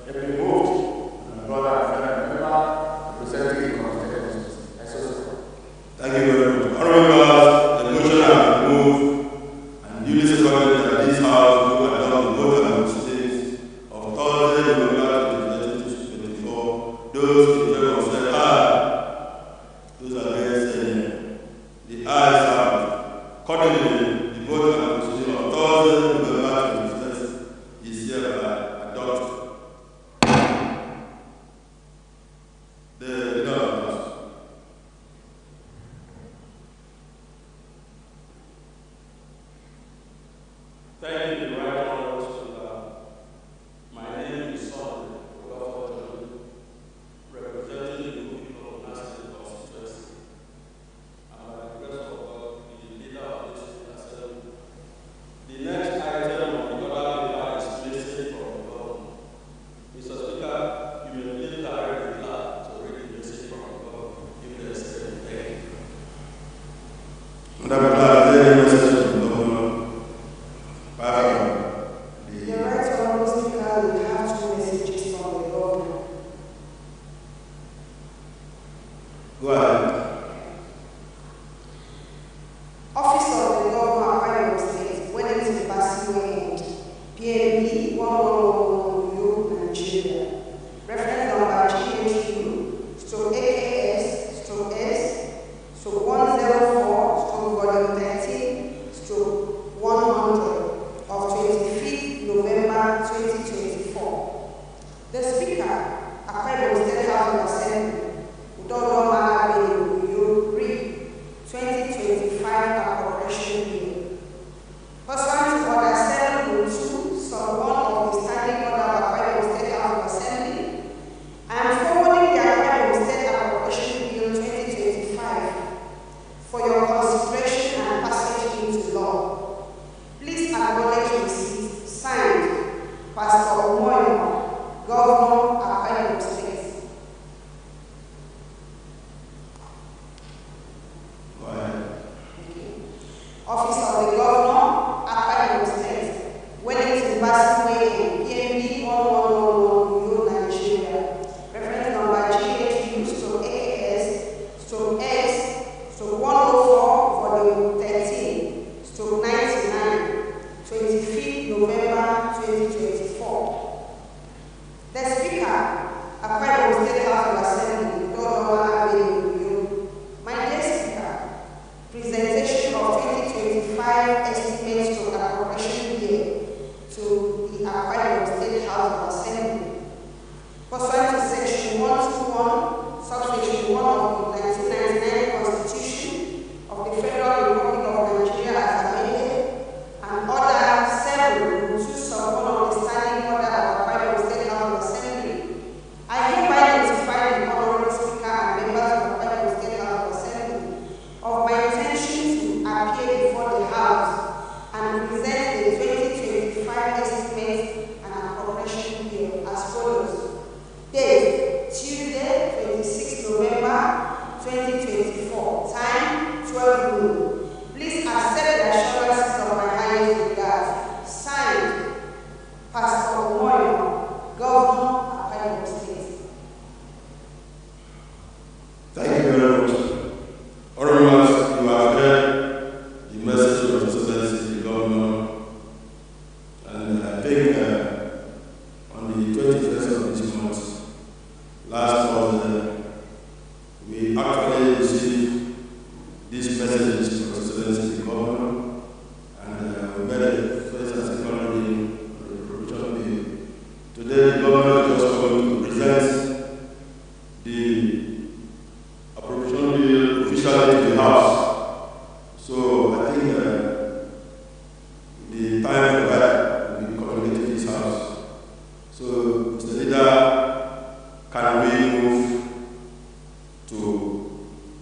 have been moved. My brother and friend and member representing the constituency. Thank you very much. Honorable members, the motion has been moved and duly seconded that this House will adopt the vote and proceedings of Thursday, November 2024. Those in favor say aye. Those against say nay. The ayes have it. Accordingly, the vote and proceedings of Thursday, November 21st is hereby adopted. Thank you, the right honourable speaker. My name is Son, representing the people of National constituency. And by the grace of God, the leader of this assembly. The next item on the order paper is message from the governor. Mr. Speaker, you may please direct the clerk to read the message from the governor if there is anything. Madam Clerk, is there any message from the governor? The right honourable speaker will have two messages from the governor. Go ahead. Office of the Governor, Akwa Ibom State, Wellington Passway End, Ph.D. 1111 Nigeria. Reference number GHU, AKS, S, 104, volume 13, 100 of 25th November 2024. The Speaker, Akwa Ibom State House of Assembly, Udodoma Abe read 2025 Appropriation Bill. Pursuant to Order 702, Sub 1 of the Standing Order of Akwa Ibom State House of Assembly, I am forwarding the Akwa Ibom State Appropriation Bill 2025 for your consideration and passage into law. Please acknowledge receipt. Signed, Pastor Omoyo, Governor, Akwa Ibom State. Go ahead. Office of the Governor, Akwa Ibom State, Wellington Passway, PNB 1111 Nigeria. Reference number GHU, AKS, S, 104, volume 13, 99, 25th November 2024. The Speaker, Akwa Ibom State House of Assembly, Udodoma Abe. My dear Speaker, presentation of 2025 estimates to appropriation year to the Akwa Ibom State House of Assembly. Pursuant to Section 121, Subsection 1 of the 1999 Constitution of the Federal Republic of Nigeria as amended, and Order 702, Sub 1 of the Standing Order of Akwa Ibom State House of Assembly, I hereby notify the Honourable Speaker and members of Akwa Ibom State House of Assembly of my intention to appear before the House and present the 2025 estimates and appropriation bill as follows. Date, Tuesday, 26 November 2024. Time, 12 noon. Please accept the assurances of my highest regards. Signed, Pastor Omoyo, Governor, Akwa Ibom State. Thank you very much. Honorable members, you have heard the message of Excellency, the Governor, and I think on the 21st of this month, last Thursday, we actually received these messages from Excellency, the Governor, and we made a first and second reading of the appropriation bill. Today, the Governor is just going to present the appropriation bill officially to the House. So I think the time for that will be communicated to this House. So, Mr. Leader, can we move to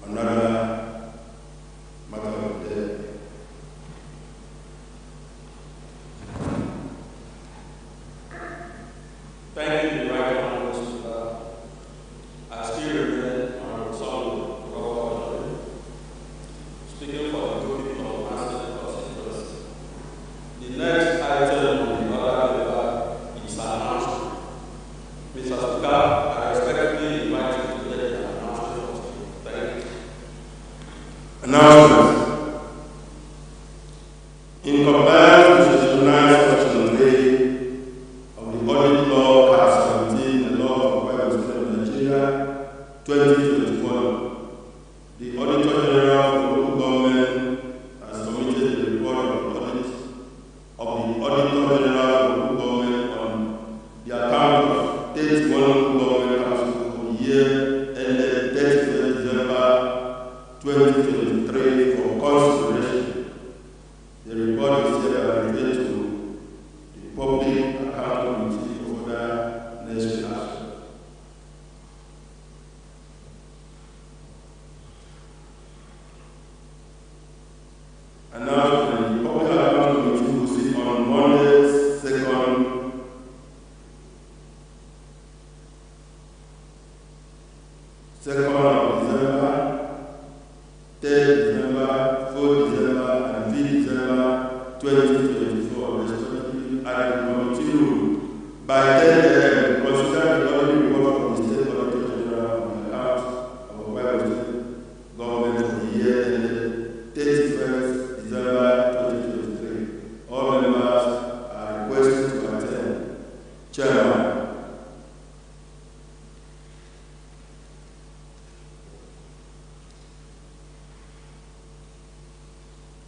another matter of the day? Thank you, the right honourable speaker. I still remain Honourable Son, speaking for the good people of National constituency. The next item on the order paper is announcement. State Local Government Council for the year ended 30th December 2023 for consideration. The report is hereby referred to the Public Account Committee for further necessary action. And now the Public Account Committee will sit on Monday, 2nd of December, 3rd December, 4th December, and 5th December 2024, respectively, at the committee room by 10 a.m. Consider the auditing report from the State Auditor General on the accounts of Akwa Ibom government for the year ended 31st December 2023. All members are requested to attend. Chairman.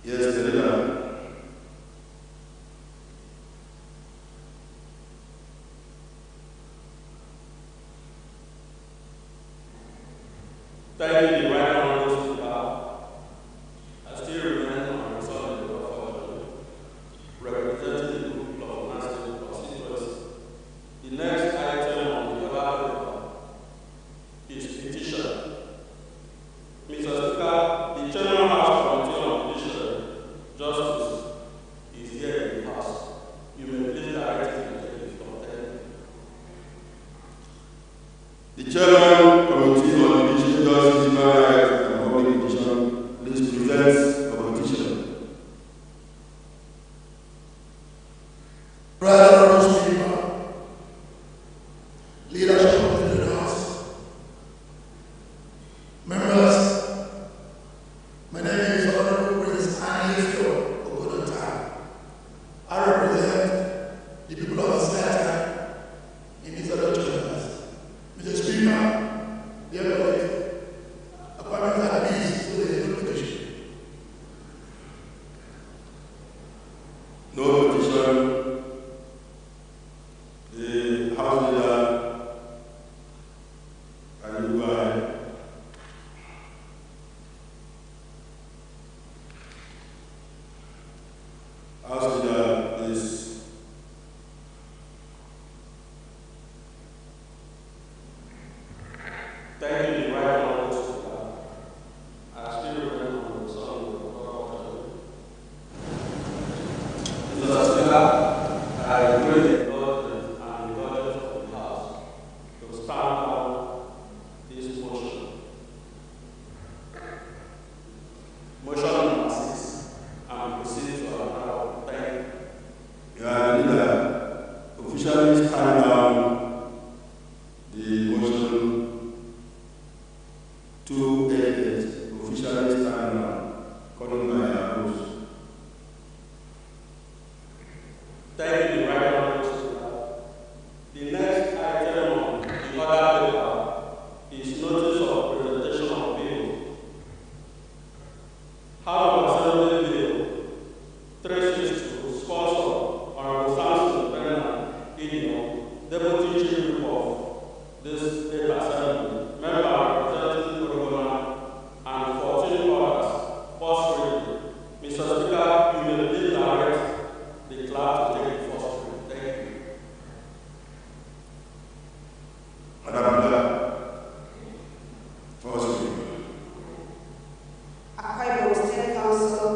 Yes, the leader. Thank you, the right honorable speaker. I still remain on the solid authority, representing the group of national constituency. The next item on the order paper is petition. Mr. Speaker, the General House Committee on Petition Justice is here in the House. You may please direct him to take his content. The Chairman Committee on Petition Justice, Human Rights and Public Petition list presents a petition. Right Honorable Speaker, leadership of the House, members, my name is Honorable Prince Anilio Ogodota. I represent the people of Atlanta in these other chambers. Mr. Speaker, dear colleagues, appointments are these to the petition. No petition. The House Leader, can you go ahead? House Leader, please. Thank you, the right honorable speaker. I still remain on the solid authority. Mr. Speaker, I request the indulgence and the indulgence of the House to stand on this motion. Motion number 6, and proceed to another. Thank you. Your leader, officially stand down the motion 288, officially stand down, according by our rules. Thank you, the right honorable speaker. The next item on the order paper is notice of presentation of bill. House of Assembly Bill 362, sponsor Honorable Samson Bernard Idiom, Deputy Chief Whip of this State Assembly, member representing Orogona, and 14 others. First reading. Mr. Speaker, you may please direct the clerk to take the first reading. Thank you. Madam Leader, first reading. Akwa Ibom State Council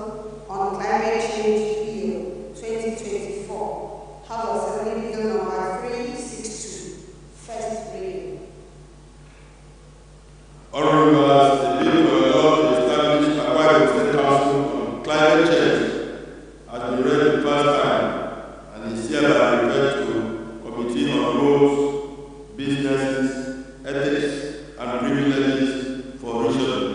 on Climate Change Bill 2024, House of Assembly Bill number 362, first reading. Honorable members, the bill for law to establish Akwa Ibom State Council on climate change has been read the first time and is hereby referred to Committee on Rules, Businesses, Ethics, and Privileges for resolution.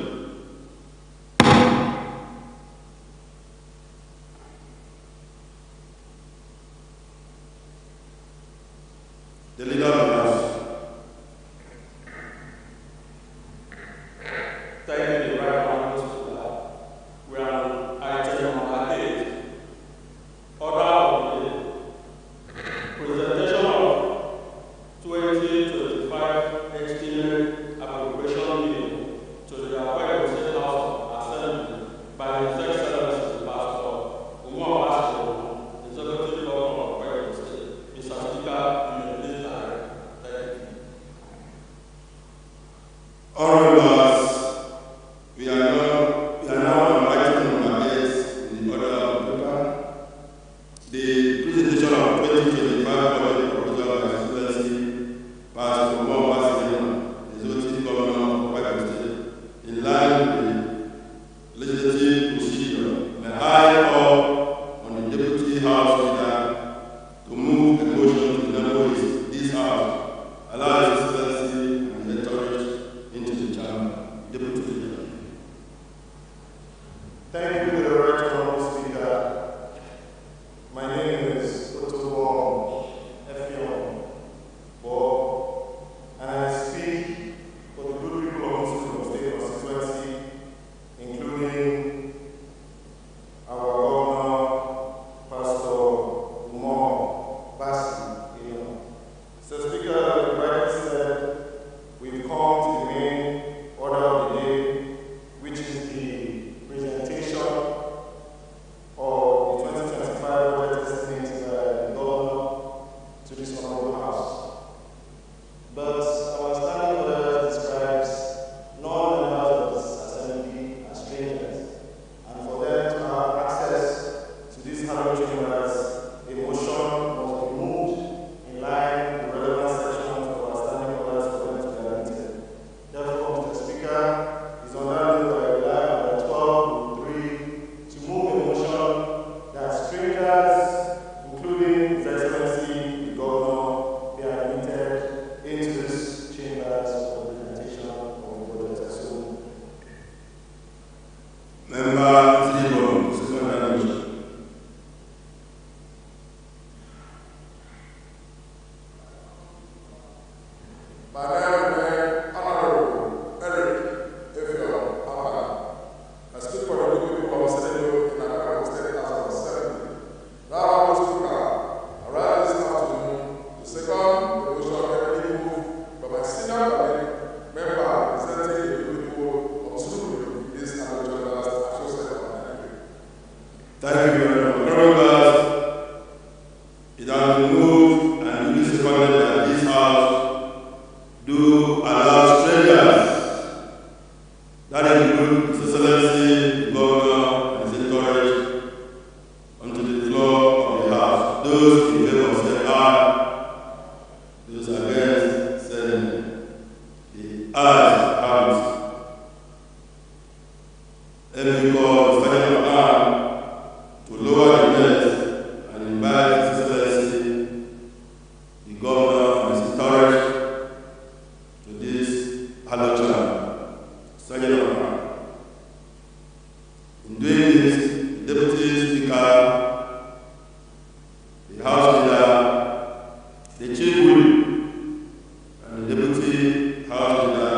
The Leader of the House. Thank you, the right honorable speaker. We are on item number 8. Order of the presentation of 20 allow His Excellency and the entourage into the chamber. Deputy Leader. Thank you, the Right Honorable Speaker. My name is Otobo Efion Bo, and I speak for the good people of Muslim State constituency, including our Governor, Pastor Umar Basi. So, Speaker, like you rightly said, we've come to the main order of the day, which is the presentation of the 2025 budget estimate by the Governor to this Honorable House. But our standing order describes non-members of this assembly as strangers, and for them to have access to these hallowed chambers, a motion must be moved in line with the relevant sections of our standing orders for them to be admitted. Therefore, Mr. Speaker, is on that note I rely on the 12-3 to move a motion that strangers, including His Excellency, the Governor, be admitted into this chambers for the presentation of the budget. So, Member Ibom, second motion. my name is Honorable Eric Efion Akwa. I speak for the good people of Senegal in Akwa Ibom State House of Assembly. Now, Honorable Speaker, I rise this afternoon to second the motion already moved by my senior colleague, member representing the good people of Senegal in this annual general association. Thank you very much. Members, it has been moved and duly seconded that this House do allow strangers, that includes His Excellency, the Governor, and His entourage, onto the floor of the House. Those in favor say aye. Those against say nay. The ayes have it. Let me call the Secretary of Arms to lower the net and invite His Excellency, the Governor, and His entourage to this hallowed chamber. Secretary of Arms. In doing this, the Deputy Speaker, the House Leader, the Chief Whip, and the Deputy House Leader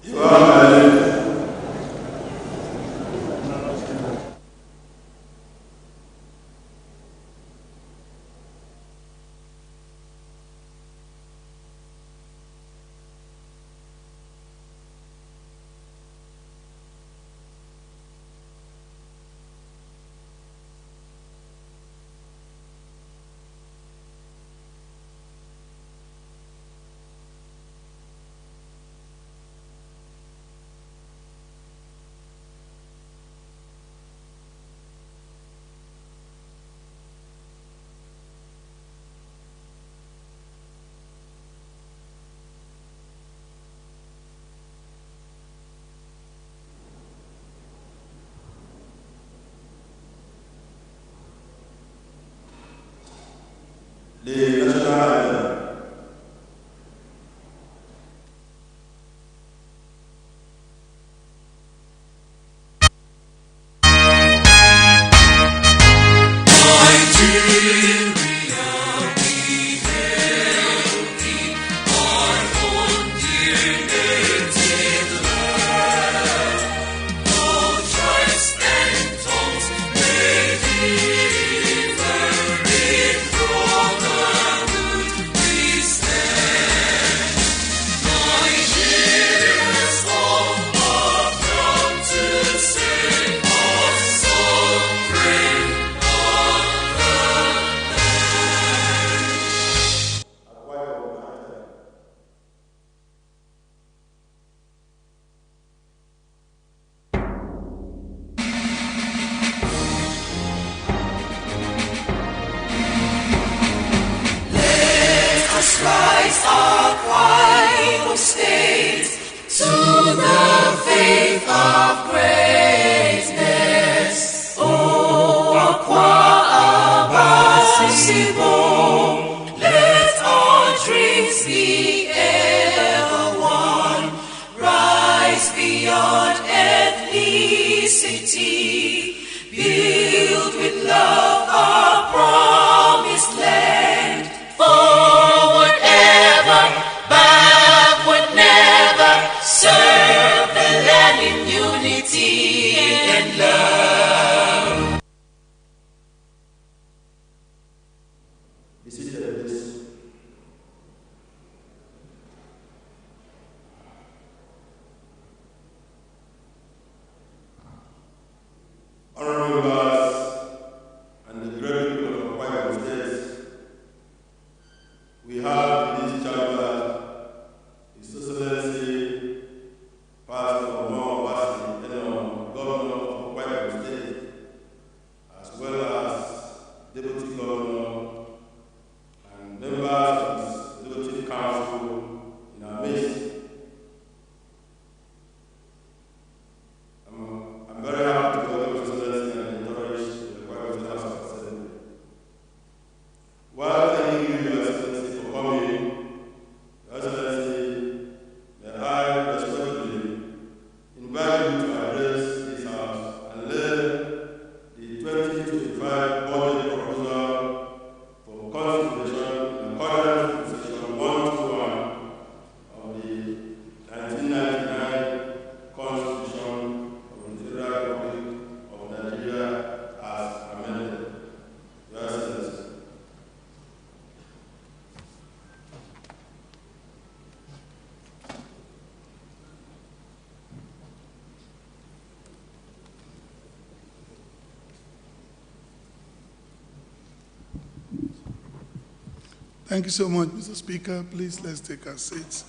You are my name. The national anthem. Ibom, let our dreams be ever one. Rise beyond ethnicity, build with love our promised land. Forward ever, backward never, serve the land in unity and love. Be seated, please. Honorable members and the great people of Akwa Ibom State, we have in this chamber His Excellency Pastor Governor of Akwa Ibom State, as well as Deputy Governor and members of the Executive Council in our midst. I'm very happy to welcome His Excellency and encourage the Akwa Ibom State House of Assembly. While thanking you, Your Excellency, for coming, Your Excellency, may I respectfully invite you to address this House and learn the 2025 budget proposal for consideration in accordance with Section 121 of the 1999 Constitution of the Federal Republic of Nigeria as amended. Your Excellency. Thank you so much, Mr. Speaker. Please, let's take our seats.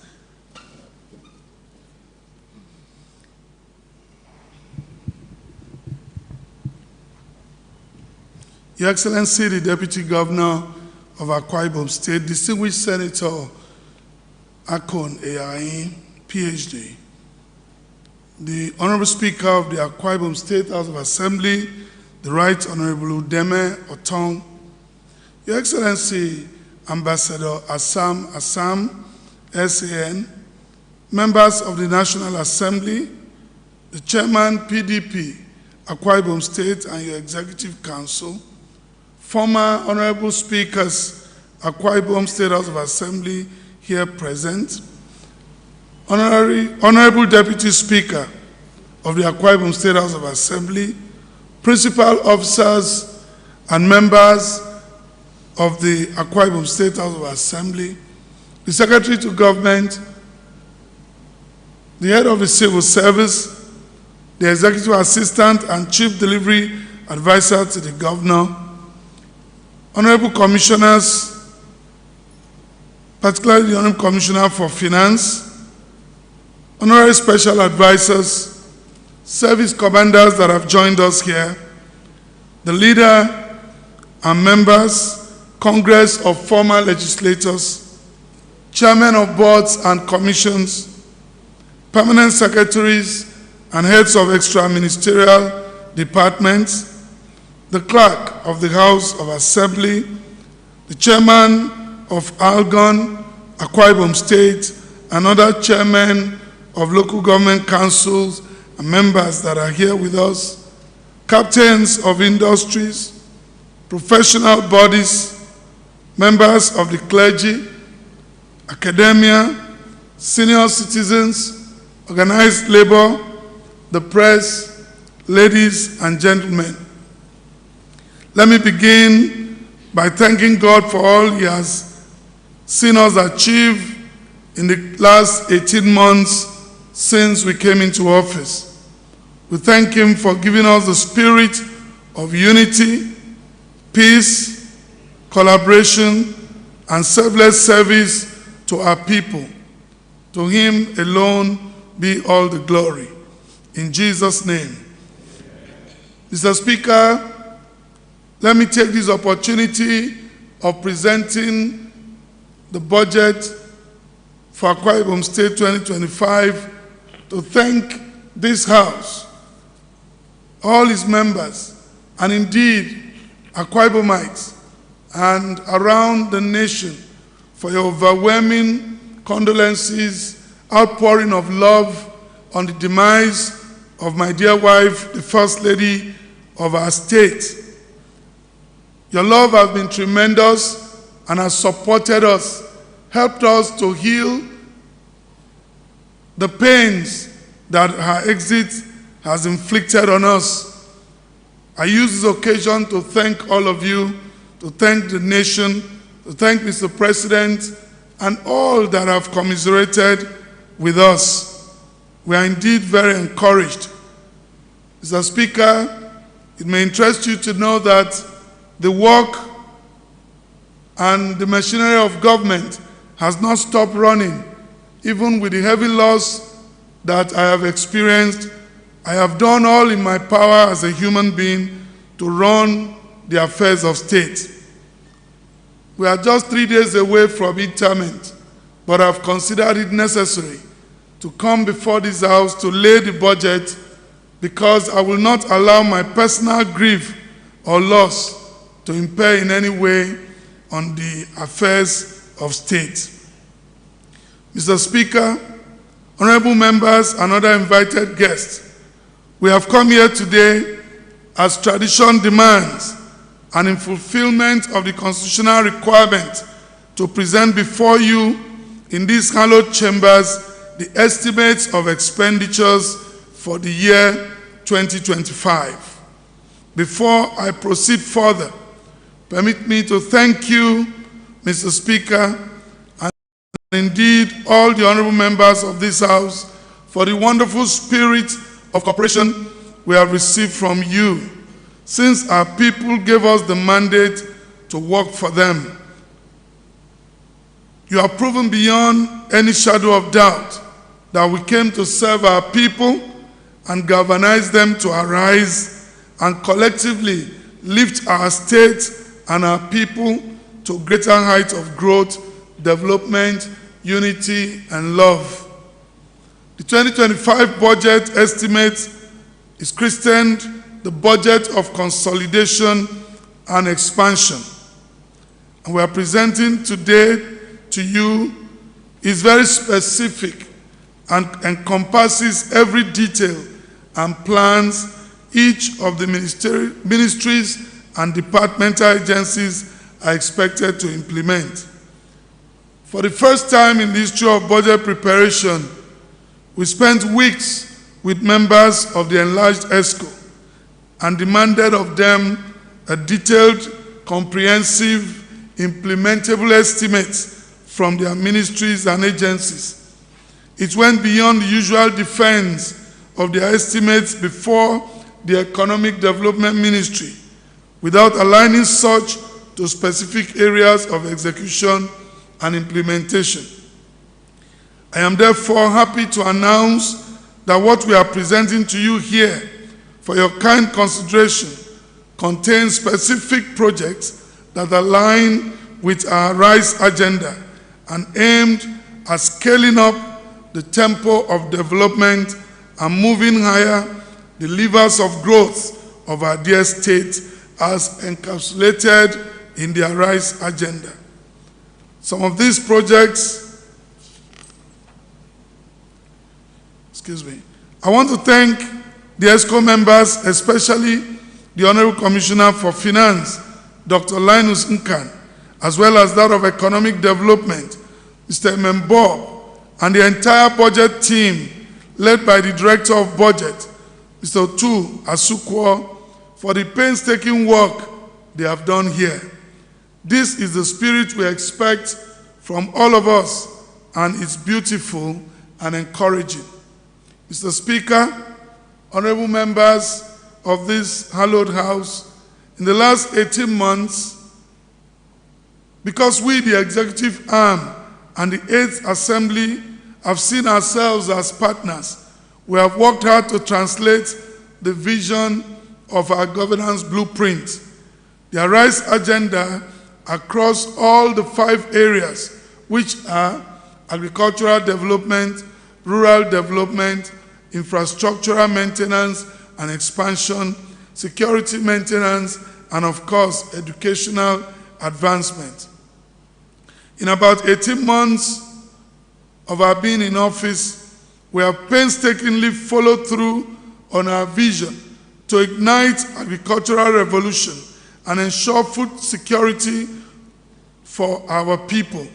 Your Excellency, the Deputy Governor of Akwa Ibom State, distinguished Senator Akon Ibom, Ph.D., the Honorable Speaker of the Akwa Ibom State House of Assembly, the Right Honorable Udeme Otong, Your Excellency, Ambassador Assam, SAN, members of the National Assembly, the Chairman, PDP, Akwa Ibom State, and your Executive Council, former Honorable Speakers, Akwa Ibom State House of Assembly here present, Honorable Deputy Speaker of the Akwa Ibom State House of Assembly, principal officers and members of the Akwa Ibom State House of Assembly, the Secretary to Government, the head of the Civil Service, the Executive Assistant and Chief Delivery Advisor to the Governor, Honorable Commissioners, particularly the Honorable Commissioner for Finance, Honorary Special Advisors, Service Commanders that have joined us here, the leader and members, Congress of former legislators, Chairmen of boards and commissions, permanent secretaries and heads of extra-ministerial departments, the clerk of the House of Assembly, the chairman of Algon, Akwa Ibom State, and other chairmen of local government councils and members that are here with us, captains of industries, professional bodies, members of the clergy, academia, senior citizens, organized labor, the press, ladies and gentlemen. Let me begin by thanking God for all He has seen us achieve in the last 18 months since we came into office. We thank Him for giving us the spirit of unity, peace, collaboration, and selfless service to our people. To Him alone be all the glory. In Jesus' name. Mr. Speaker, let me take this opportunity of presenting the budget for Akwa Ibom State 2025 to thank this House, all its members, and indeed Akwa Ibomites and around the nation for your overwhelming condolences, outpouring of love on the demise of my dear wife, the First Lady of our state. Your love has been tremendous and has supported us, helped us to heal the pains that her exit has inflicted on us. I use this occasion to thank all of you, to thank the nation, to thank Mr. President and all that have commiserated with us. We are indeed very encouraged. Mr. Speaker, it may interest you to know that the work and the machinery of government has not stopped running. Even with the heavy loss that I have experienced, I have done all in my power as a human being to run the affairs of state. We are just 3 days away from interment, but I've considered it necessary to come before this House to lay the budget because I will not allow my personal grief or loss to impair in any way on the affairs of state. Mr. Speaker, honorable members and other invited guests, we have come here today as tradition demands and in fulfillment of the constitutional requirement to present before you in these hallowed chambers the estimates of expenditures for the year 2025. Before I proceed further, permit me to thank you, Mr. Speaker, and indeed all the honorable members of this House for the wonderful spirit of cooperation we have received from you since our people gave us the mandate to work for them. You have proven beyond any shadow of doubt that we came to serve our people and galvanize them to arise and collectively lift our state and our people to greater heights of growth, development, unity, and love. The 2025 budget estimate is christened the Budget of Consolidation and Expansion. And we are presenting today to you is very specific and encompasses every detail and plans each of the ministries and departmental agencies are expected to implement. For the first time in the history of budget preparation, We spent weeks with members of the enlarged ESCO and demanded of them a detailed, comprehensive, implementable estimates from their ministries and agencies. It went beyond the usual defense of their estimates before the Economic Development Ministry, without aligning such to specific areas of execution and implementation. I am therefore happy to announce that what we are presenting to you here for your kind consideration contains specific projects that align with our RISE agenda and aimed at scaling up the tempo of development and moving higher the levers of growth of our dear state as encapsulated in their RISE agenda. Some of these projects, I want to thank the ESCO members, especially the Honorable Commissioner for Finance, Dr. Linus Nkan, as well as that of Economic Development, Mr. Membo, and the entire budget team led by the Director of Budget, Mr. Otu Asukwo, for the painstaking work they have done here. This is the spirit we expect from all of us, and it's beautiful and encouraging. Mr. Speaker, honorable members of this hallowed house, in the last 18 months, because we, the executive arm and the 8th Assembly, have seen ourselves as partners, we have worked hard to translate the vision of our governance blueprint, the RISE agenda, across all the 5 areas, which are agricultural development, rural development, infrastructural maintenance and expansion, security maintenance, and of course, educational advancement. In about 18 months of our being in office, we have painstakingly followed through on our vision to ignite agricultural revolution and ensure food security for our people.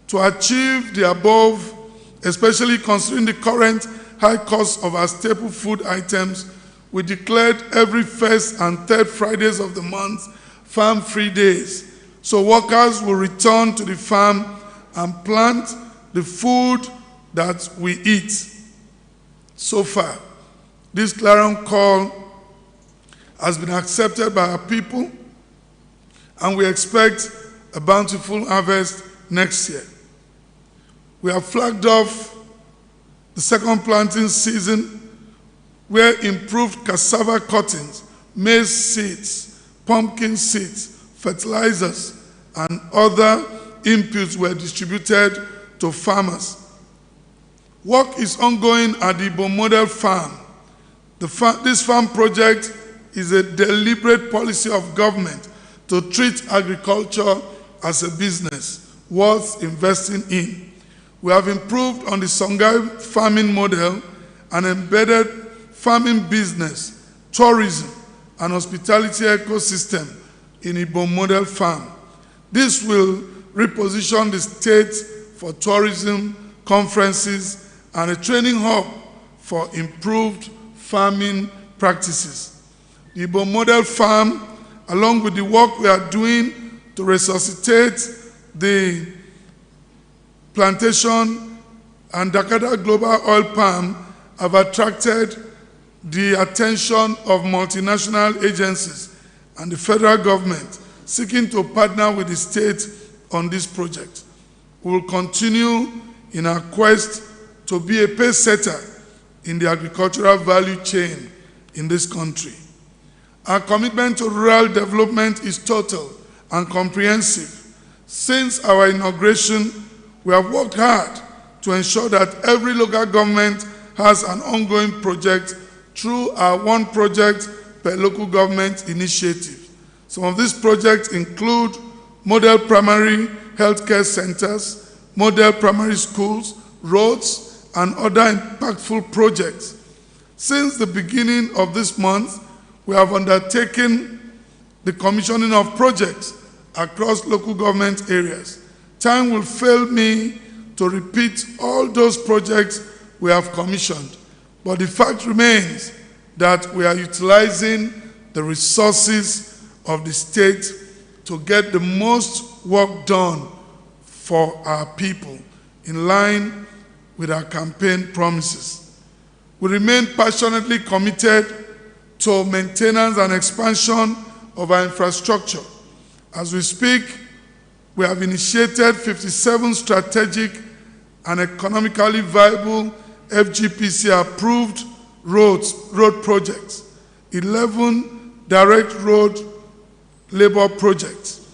To achieve the above, especially considering the current high cost of our staple food items, we declared every first and third Fridays of the month farm-free days, so workers will return to the farm and plant the food that we eat. So far, this clarion call has been accepted by our people, and we expect a bountiful harvest next year. We have flagged off the second planting season, where improved cassava cuttings, maize seeds, pumpkin seeds, fertilizers, and other inputs were distributed to farmers. Work is ongoing at the Ibom Model Farm. This farm project is a deliberate policy of government to treat agriculture as a business worth investing in. We have improved on the Songhai farming model and embedded farming business, tourism, and hospitality ecosystem in Ibom Model Farm. This will reposition the state for tourism, conferences, and a training hub for improved farming practices. The Ibom Model Farm, along with the work we are doing to resuscitate the plantation and Dakada Global Oil Palm, have attracted the attention of multinational agencies and the federal government seeking to partner with the state on this project. We will continue in our quest to be a pace setter in the agricultural value chain in this country. Our commitment to rural development is total and comprehensive. Since our inauguration, we have worked hard to ensure that every local government has an ongoing project through our One Project per Local Government initiative. Some of these projects include model primary healthcare centers, model primary schools, roads, and other impactful projects. Since the beginning of this month, we have undertaken the commissioning of projects across local government areas. Time will fail me to repeat all those projects we have commissioned. But the fact remains that we are utilizing the resources of the state to get the most work done for our people in line with our campaign promises. We remain passionately committed to maintenance and expansion of our infrastructure. As we speak, we have initiated 57 strategic and economically viable FGPC-approved road projects, 11 direct road labor projects,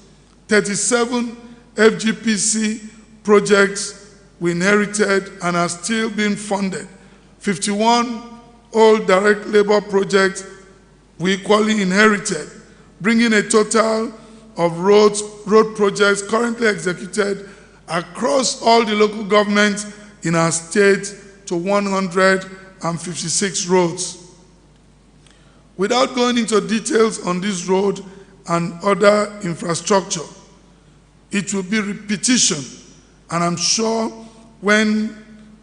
37 FGPC projects we inherited and are still being funded, 51 old direct labor projects we equally inherited, bringing a total of road projects currently executed across all the local governments in our state to 156 roads. Without going into details on this road and other infrastructure, it will be repetition, and I'm sure when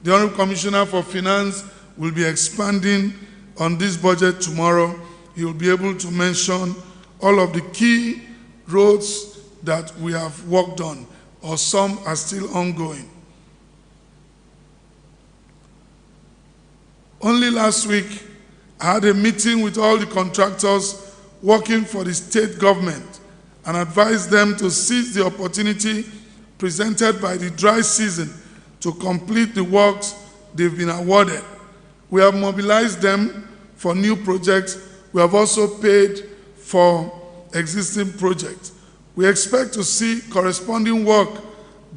the Honorable Commissioner for Finance will be expanding on this budget tomorrow, he will be able to mention all of the key roads that we have worked on, or some are still ongoing. Only last week, I had a meeting with all the contractors working for the state government and advised them to seize the opportunity presented by the dry season to complete the works they've been awarded. We have mobilized them for new projects. We have also paid for existing projects. We expect to see corresponding work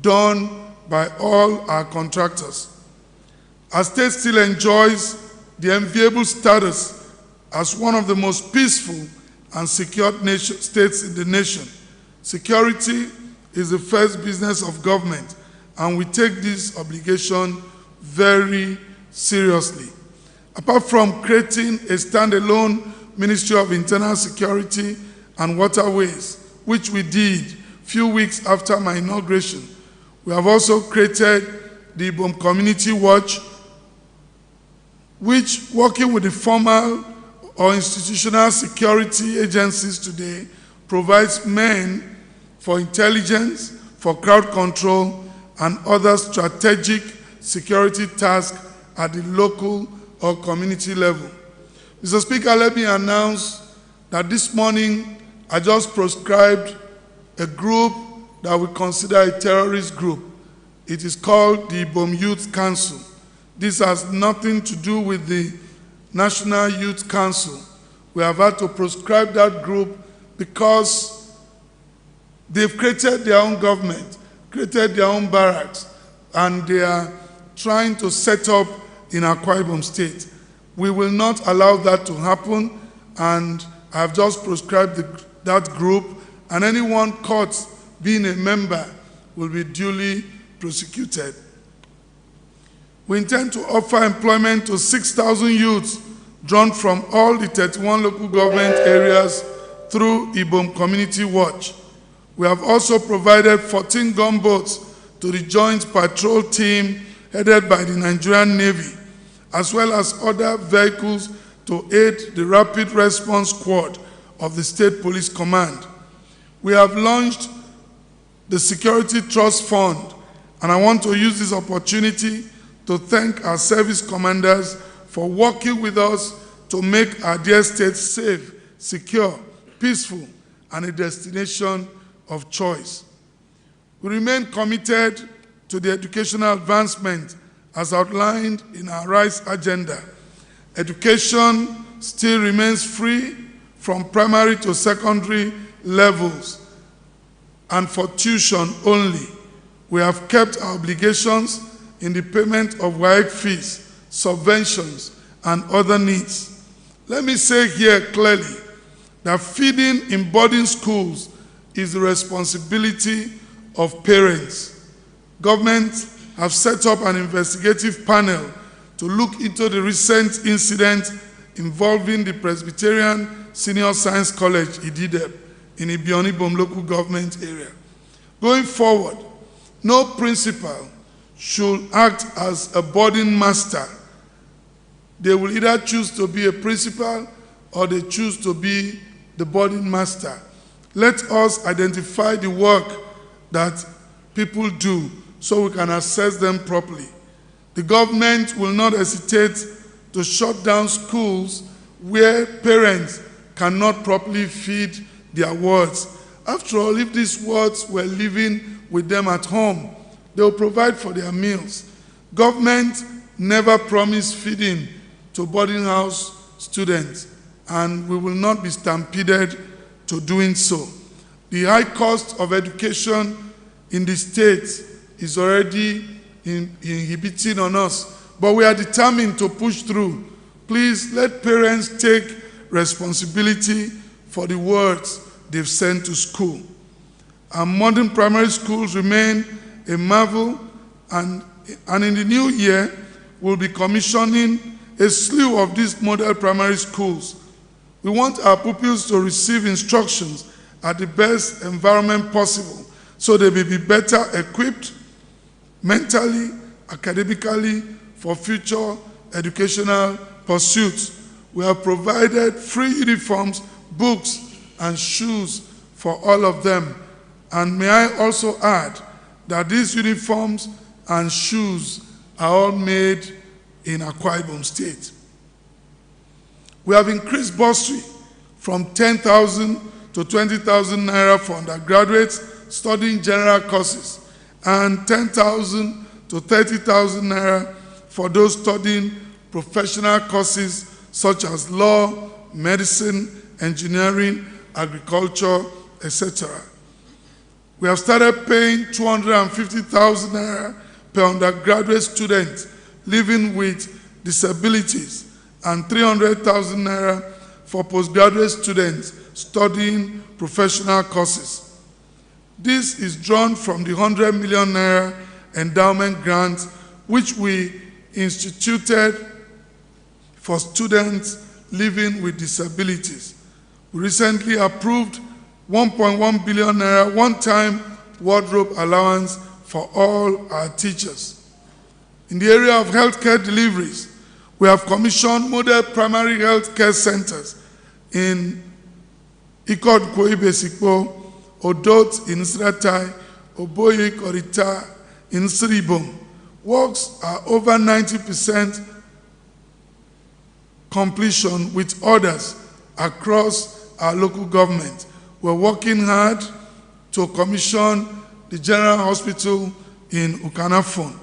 done by all our contractors. Our state still enjoys the enviable status as one of the most peaceful and secure states in the nation. Security is the first business of government, and we take this obligation very seriously. Apart from creating a standalone Ministry of Internal Security and Waterways, which we did few weeks after my inauguration, we have also created the Ibom Community Watch, which, working with the formal or institutional security agencies today, provides men for intelligence, for crowd control, and other strategic security tasks at the local or community level. Mr. Speaker, let me announce that this morning I just proscribed a group that we consider a terrorist group. It is called the Ibom Youth Council. This has nothing to do with the National Youth Council. We have had to proscribe that group because they've created their own government, created their own barracks, and they are trying to set up in Akwa Ibom State. We will not allow that to happen, and I have just proscribed that group, and anyone caught being a member will be duly prosecuted. We intend to offer employment to 6,000 youths drawn from all the 31 local government areas through Ibom Community Watch. We have also provided 14 gunboats to the Joint Patrol Team headed by the Nigerian Navy, as well as other vehicles to aid the Rapid Response Squad of the State Police Command. We have launched the Security Trust Fund, and I want to use this opportunity to thank our service commanders for working with us to make our dear state safe, secure, peaceful, and a destination of choice. We remain committed to the educational advancement as outlined in our RISE agenda. Education still remains free from primary to secondary levels and for tuition only. We have kept our obligations in the payment of WAEC fees, subventions, and other needs. Let me say here clearly that feeding in boarding schools is the responsibility of parents. Government have set up an investigative panel to look into the recent incident involving the Presbyterian Senior Science College, Ididep, in Ibom local government area. Going forward, no principal should act as a boarding master. They will either choose to be a principal or they choose to be the boarding master. Let us identify the work that people do so we can assess them properly. The government will not hesitate to shut down schools where parents cannot properly feed their wards. After all, if these wards were living with them at home, they will provide for their meals. Government never promised feeding to boarding house students, and we will not be stampeded to doing so. The high cost of education in the state is already inhibiting on us, but we are determined to push through. Please let parents take responsibility for the words they've sent to school. Our modern primary schools remain a marvel, and in the new year, we'll be commissioning a slew of these model primary schools. We want our pupils to receive instructions at the best environment possible so they may be better equipped mentally, academically, for future educational pursuits. We have provided free uniforms, books, and shoes for all of them. And may I also add that these uniforms and shoes are all made in Akwa Ibom State. We have increased bursary from 10,000 to 20,000 naira for undergraduates studying general courses and 10,000 to 30,000 naira for those studying professional courses such as law, medicine, engineering, agriculture, etc. We have started paying 250,000 naira per undergraduate student living with disabilities and 300,000 naira for postgraduate students studying professional courses. This is drawn from the 100 million naira endowment grant which we instituted for students living with disabilities. We recently approved 1.1 billion naira one-time wardrobe allowance for all our teachers. In the area of healthcare deliveries, we have commissioned model primary healthcare centers in Akwa Ibom, Odot in Sratai, Oboye Korita in Sribom. Works are over 90% completion with orders across our local government. We're working hard to commission the General Hospital in Ukanafon.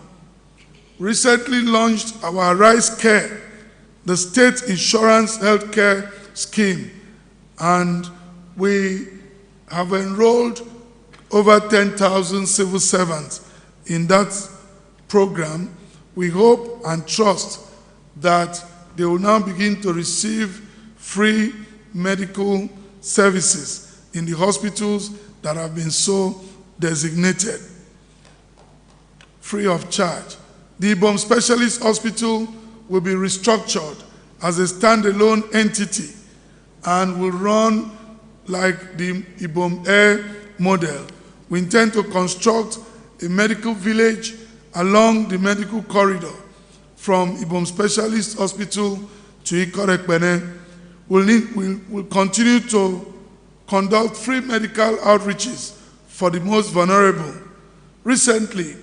Recently launched our Rise Care, the state insurance healthcare scheme, and we have enrolled over 10,000 civil servants in that program. We hope and trust that they will now begin to receive free medical services in the hospitals that have been so designated, free of charge. The Ibom Specialist Hospital will be restructured as a standalone entity and will run like the Ibom Air model. We intend to construct a medical village along the medical corridor from Ibom Specialist Hospital to Ikorekpene. We'll continue to conduct free medical outreaches for the most vulnerable. Recently,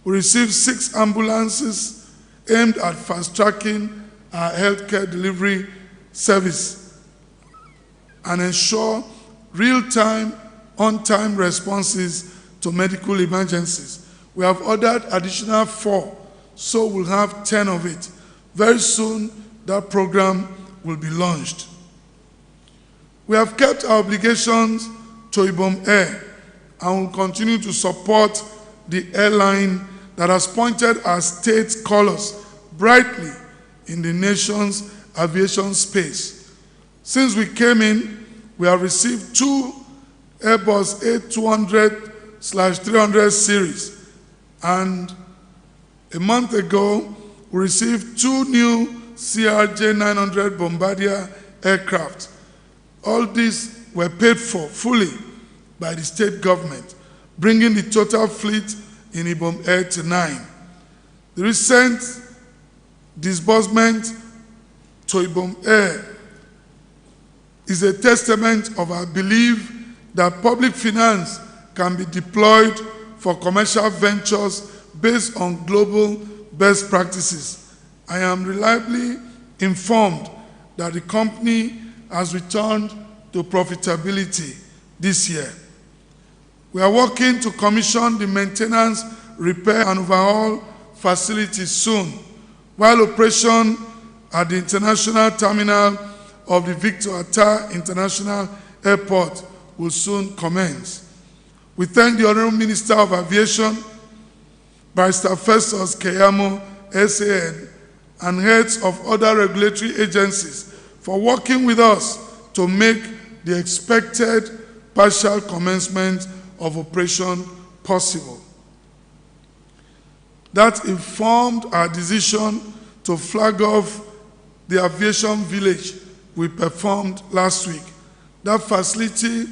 we received 6 ambulances aimed at fast-tracking our healthcare delivery service and ensure real-time, on-time responses to medical emergencies. We have ordered additional 4, so we'll have 10 of it. Very soon, that program will be launched. We have kept our obligations to Ibom Air and will continue to support the airline that has pointed our state's colors brightly in the nation's aviation space. Since we came in, we have received 2 Airbus A200/300 series, and a month ago, we received 2 new CRJ-900 Bombardier aircraft. All these were paid for fully by the state government, bringing the total fleet in Ibom Air to 9. The recent disbursement to Ibom Air is a testament of our belief that public finance can be deployed for commercial ventures based on global best practices. I am reliably informed that the company has returned to profitability this year. We are working to commission the maintenance, repair, and overhaul facilities soon, while operation at the international terminal of the Victor Atta International Airport will soon commence. We thank the Honorable Minister of Aviation, Barrister Festus Keyamo, SAN, and heads of other regulatory agencies for working with us to make the expected partial commencement of operation possible. That informed our decision to flag off the aviation village we performed last week. That facility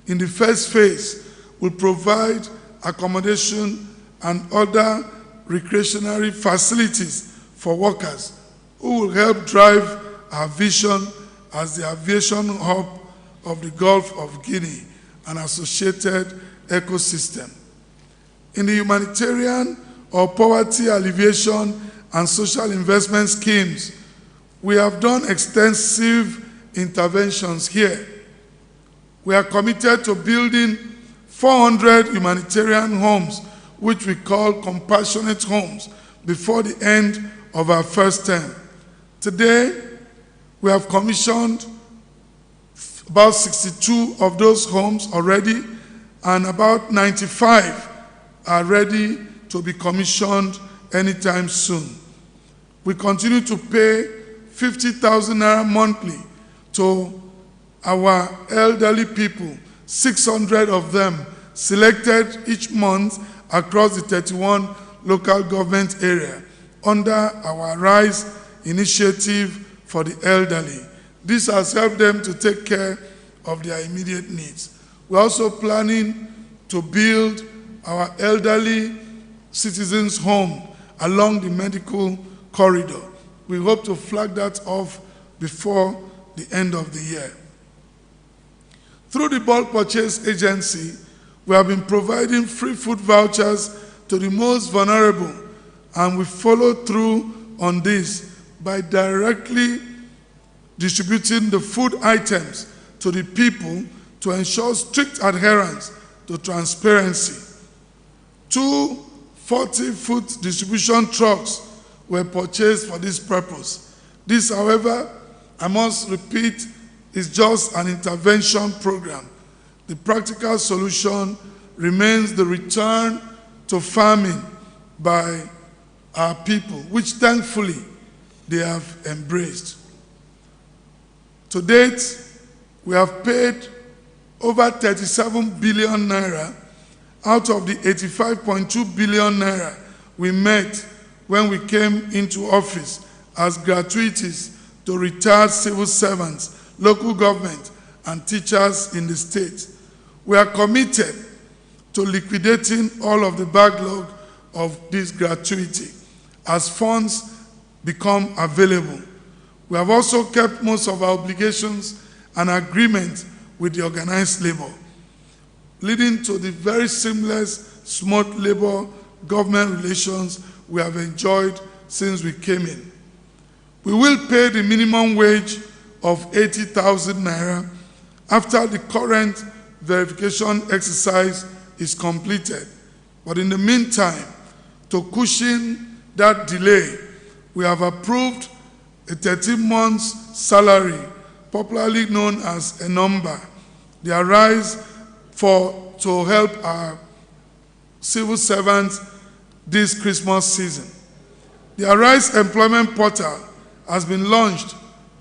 in the first phase will provide accommodation and other recreational facilities for workers who will help drive our vision as the aviation hub of the Gulf of Guinea and associated ecosystem. In the humanitarian or poverty alleviation and social investment schemes, we have done extensive interventions here. We are committed to building 400 humanitarian homes, which we call compassionate homes, before the end of our first term. Today, we have commissioned about 62 of those homes already, and about 95 are ready to be commissioned anytime soon. We continue to pay 50,000 naira monthly to our elderly people, 600 of them selected each month across the 31 local government area under our RISE initiative for the elderly. This has helped them to take care of their immediate needs. We're also planning to build our elderly citizens' home along the medical corridor. We hope to flag that off before the end of the year. Through the bulk purchase agency, we have been providing free food vouchers to the most vulnerable, and we follow through on this by directly distributing the food items to the people to ensure strict adherence to transparency. 2 40-foot distribution trucks were purchased for this purpose. This, however, I must repeat, is just an intervention program. The practical solution remains the return to farming by our people, which thankfully they have embraced. To date, we have paid over 37 billion naira out of the 85.2 billion naira we met when we came into office as gratuities to retired civil servants, local government, and teachers in the state. We are committed to liquidating all of the backlog of this gratuity as funds become available. We have also kept most of our obligations and agreements with the organized labor, leading to the very seamless, smooth labor-government relations we have enjoyed since we came in. We will pay the minimum wage of 80,000 naira after the current verification exercise is completed. But in the meantime, to cushion that delay, we have approved a 13 months salary, popularly known as a number. They arise to help our civil servants this Christmas season. The Arise Employment Portal has been launched,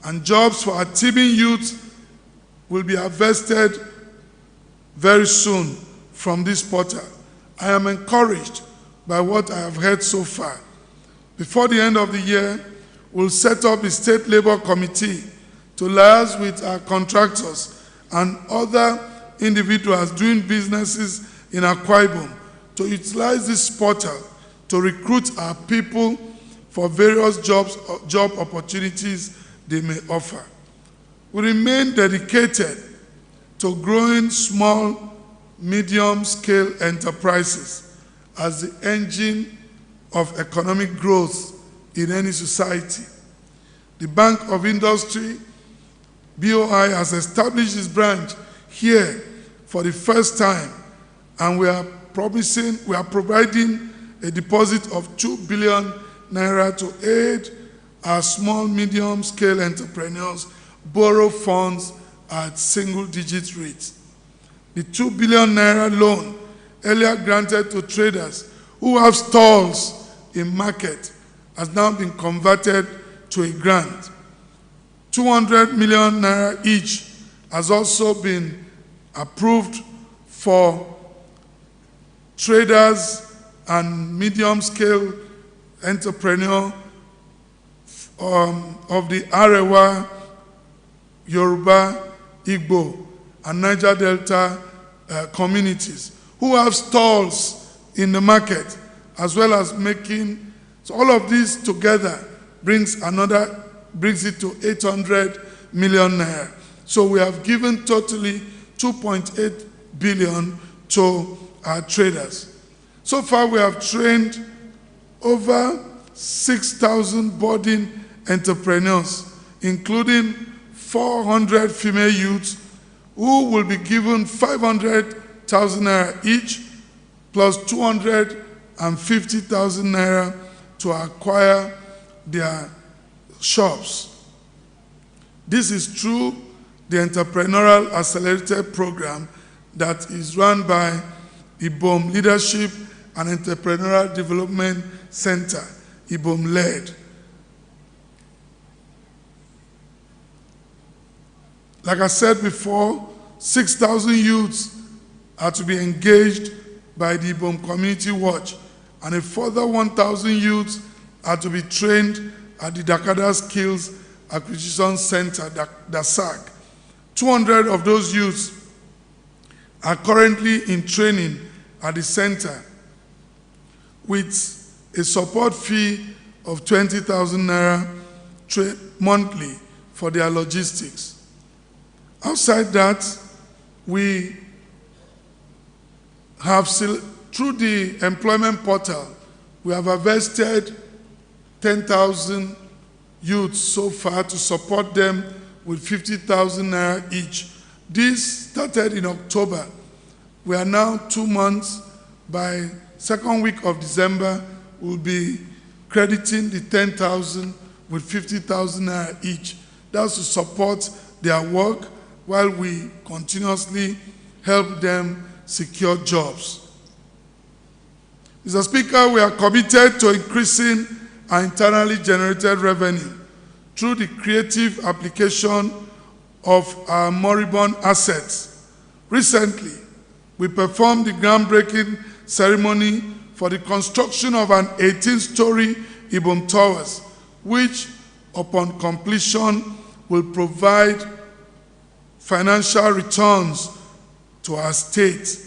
and jobs for our teeming youth will be harvested very soon from this portal. I am encouraged by what I have heard so far. Before the end of the year, we'll set up a state labor committee to liaise with our contractors and other individuals doing businesses in Akwa Ibom to utilize this portal to recruit our people for various job opportunities they may offer. We remain dedicated to growing small, medium-scale enterprises as the engine of economic growth in any society. The Bank of Industry, BOI, has established its branch here for the first time, and we are providing a deposit of 2 billion naira to aid our small, medium-scale entrepreneurs borrow funds at single-digit rates. The 2 billion naira loan earlier granted to traders who have stalls in market has now been converted to a grant. 200 million naira each has also been approved for traders and medium-scale entrepreneurs of the Arewa, Yoruba, Igbo, and Niger Delta communities who have stalls in the market, as well as making. So all of this together brings it to 800 million naira. So we have given totally 2.8 billion to our traders. So far we have trained over 6,000 budding entrepreneurs, including 400 female youths who will be given 500,000 naira each, plus 250,000 naira to acquire their shops. This is through the Entrepreneurial Accelerated Program that is run by Ibom Leadership and Entrepreneurial Development Center, Ibom led. Like I said before, 6,000 youths are to be engaged by the Ibom Community Watch, and a further 1,000 youths are to be trained at the Dakada Skills Acquisition Center, DASAC. 200 of those youths are currently in training at the center with a support fee of 20,000 naira monthly for their logistics. Outside that, we have, through the employment portal, we have invested 10,000 youths so far to support them with 50,000 naira each. This started in October. We are now 2 months. By second week of December, we'll be crediting the 10,000 with 50,000 naira each. That's to support their work while we continuously help them secure jobs. Mr. Speaker, we are committed to increasing our internally generated revenue through the creative application of our moribund assets. Recently, we performed the groundbreaking ceremony for the construction of an 18-story Ibom Towers, which, upon completion, will provide financial returns to our state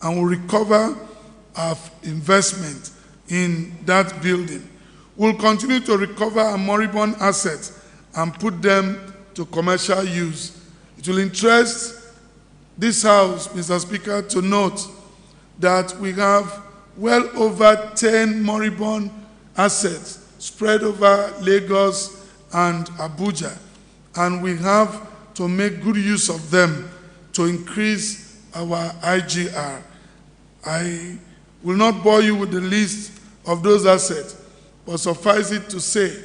and will recover our investment in that building. We'll continue to recover our moribund assets and put them to commercial use. It will interest this House, Mr. Speaker, to note that we have well over 10 moribund assets spread over Lagos and Abuja, and we have to make good use of them to increase our IGR. I will not bore you with the list of those assets, but suffice it to say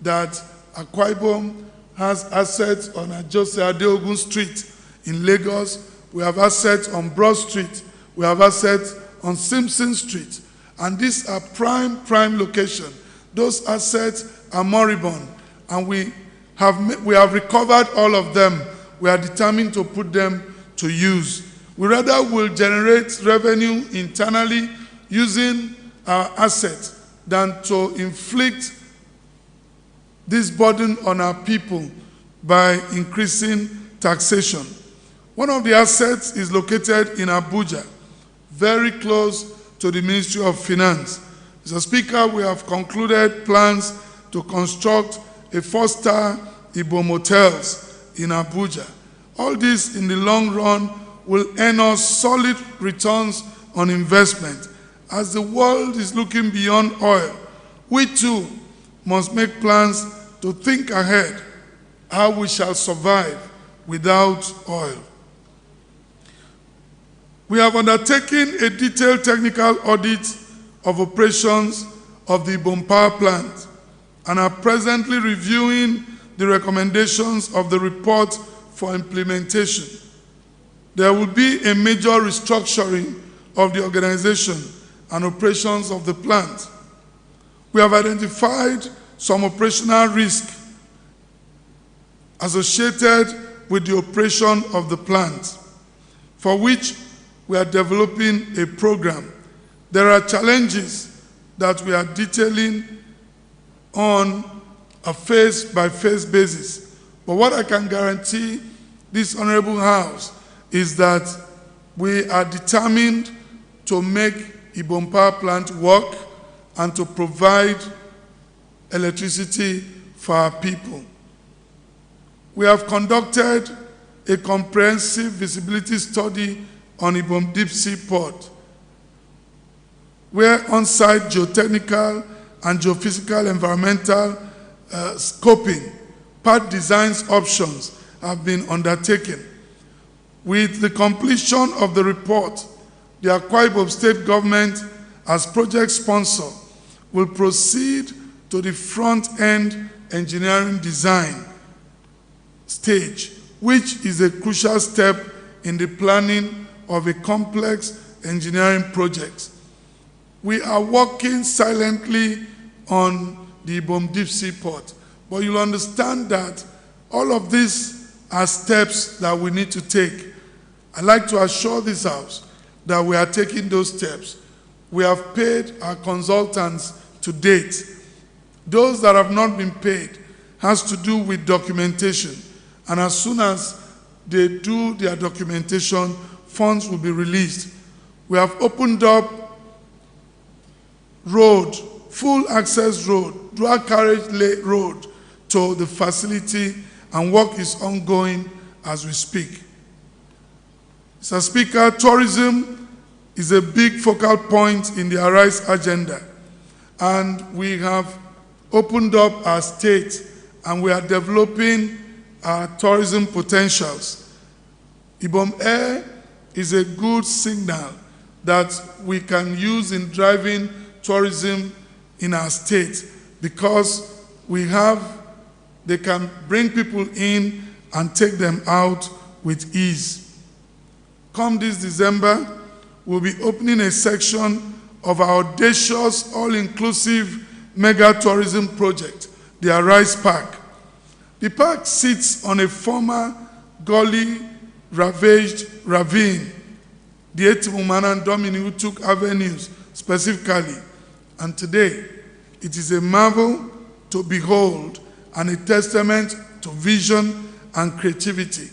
that Akwa Ibom has assets on Ajose Adeogun Street in Lagos. We have assets on Broad Street. We have assets on Simpson Street. And these are prime location. Those assets are moribund, and we have recovered all of them. We are determined to put them to use. We rather will generate revenue internally using our assets than to inflict this burden on our people by increasing taxation. One of the assets is located in Abuja, very close to the Ministry of Finance. Mr. Speaker, we have concluded plans to construct a 4-star Ibom hotels in Abuja. All this in the long run will earn us solid returns on investment. As the world is looking beyond oil, we too must make plans to think ahead how we shall survive without oil. We have undertaken a detailed technical audit of operations of the Ibom Power Plant and are presently reviewing the recommendations of the report for implementation. There will be a major restructuring of the organization and operations of the plant. We have identified some operational risks associated with the operation of the plant, for which we are developing a program. There are challenges that we are detailing on a phase-by-phase basis. But what I can guarantee this Honorable House is that we are determined to make Ibom Power Plant work and to provide electricity for our people. We have conducted a comprehensive visibility study on Ibom Deep Sea Port, where on-site geotechnical and geophysical environmental scoping, part designs options have been undertaken. With the completion of the report, the Akwa Ibom State Government, as project sponsor, will proceed to the front-end engineering design stage, which is a crucial step in the planning of a complex engineering project. We are working silently on the Ibom Deep Sea Port, but you'll understand that all of these are steps that we need to take. I'd like to assure this House that we are taking those steps. We have paid our consultants to date. Those that have not been paid has to do with documentation, and as soon as they do their documentation, funds will be released. We have opened up road, full access road, dual carriage road to the facility, and work is ongoing as we speak. Mr. Speaker, tourism is a big focal point in the Arise agenda, and we have opened up our state and we are developing our tourism potentials. Ibom Air is a good signal that we can use in driving tourism in our state, because they can bring people in and take them out with ease. Come this December, we'll be opening a section of our audacious, all-inclusive mega tourism project, the Arise Park. The park sits on a former gully-ravaged ravine, the Etimuman and Domini Utuk avenues specifically, and today it is a marvel to behold and a testament to vision and creativity.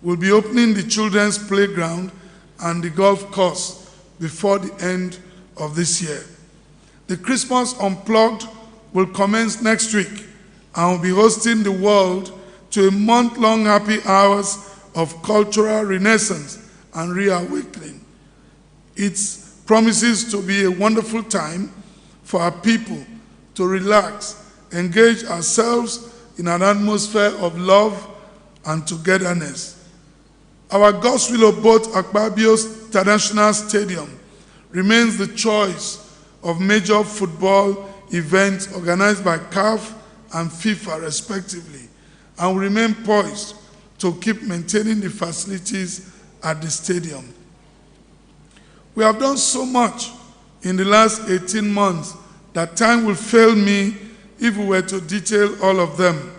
We'll be opening the children's playground and the golf course before the end of this year. The Christmas Unplugged will commence next week and will be hosting the world to a month-long happy hours of cultural renaissance and reawakening. It promises to be a wonderful time for our people to relax, engage ourselves in an atmosphere of love and togetherness. Our God's Willow Boat Akwa Ibom International Stadium remains the choice of major football events organized by CAF and FIFA respectively, and will remain poised to keep maintaining the facilities at the stadium. We have done so much in the last 18 months that time will fail me if we were to detail all of them.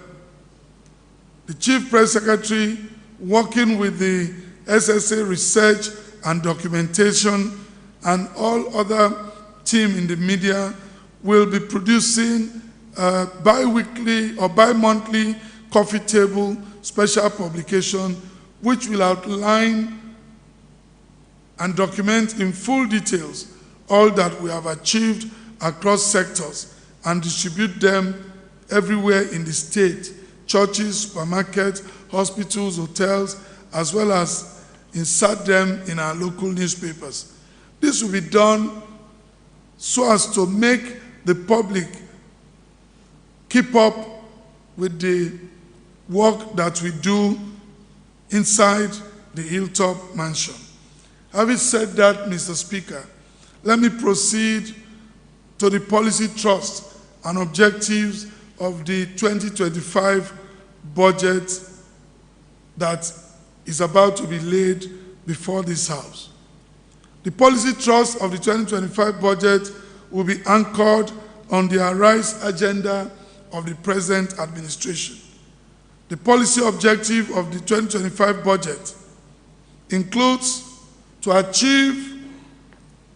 The Chief Press Secretary, working with the SSA Research and Documentation and all other team in the media, will be producing a bi-weekly or bi-monthly coffee table special publication which will outline and document in full details all that we have achieved across sectors and distribute them everywhere in the state, churches, supermarkets, hospitals, hotels, as well as insert them in our local newspapers. This will be done so as to make the public keep up with the work that we do inside the Hilltop Mansion. Having said that, Mr. Speaker, let me proceed to the policy thrust and objectives of the 2025 budget that is about to be laid before this House. The policy thrust of the 2025 budget will be anchored on the Arise agenda of the present administration. The policy objective of the 2025 budget includes to achieve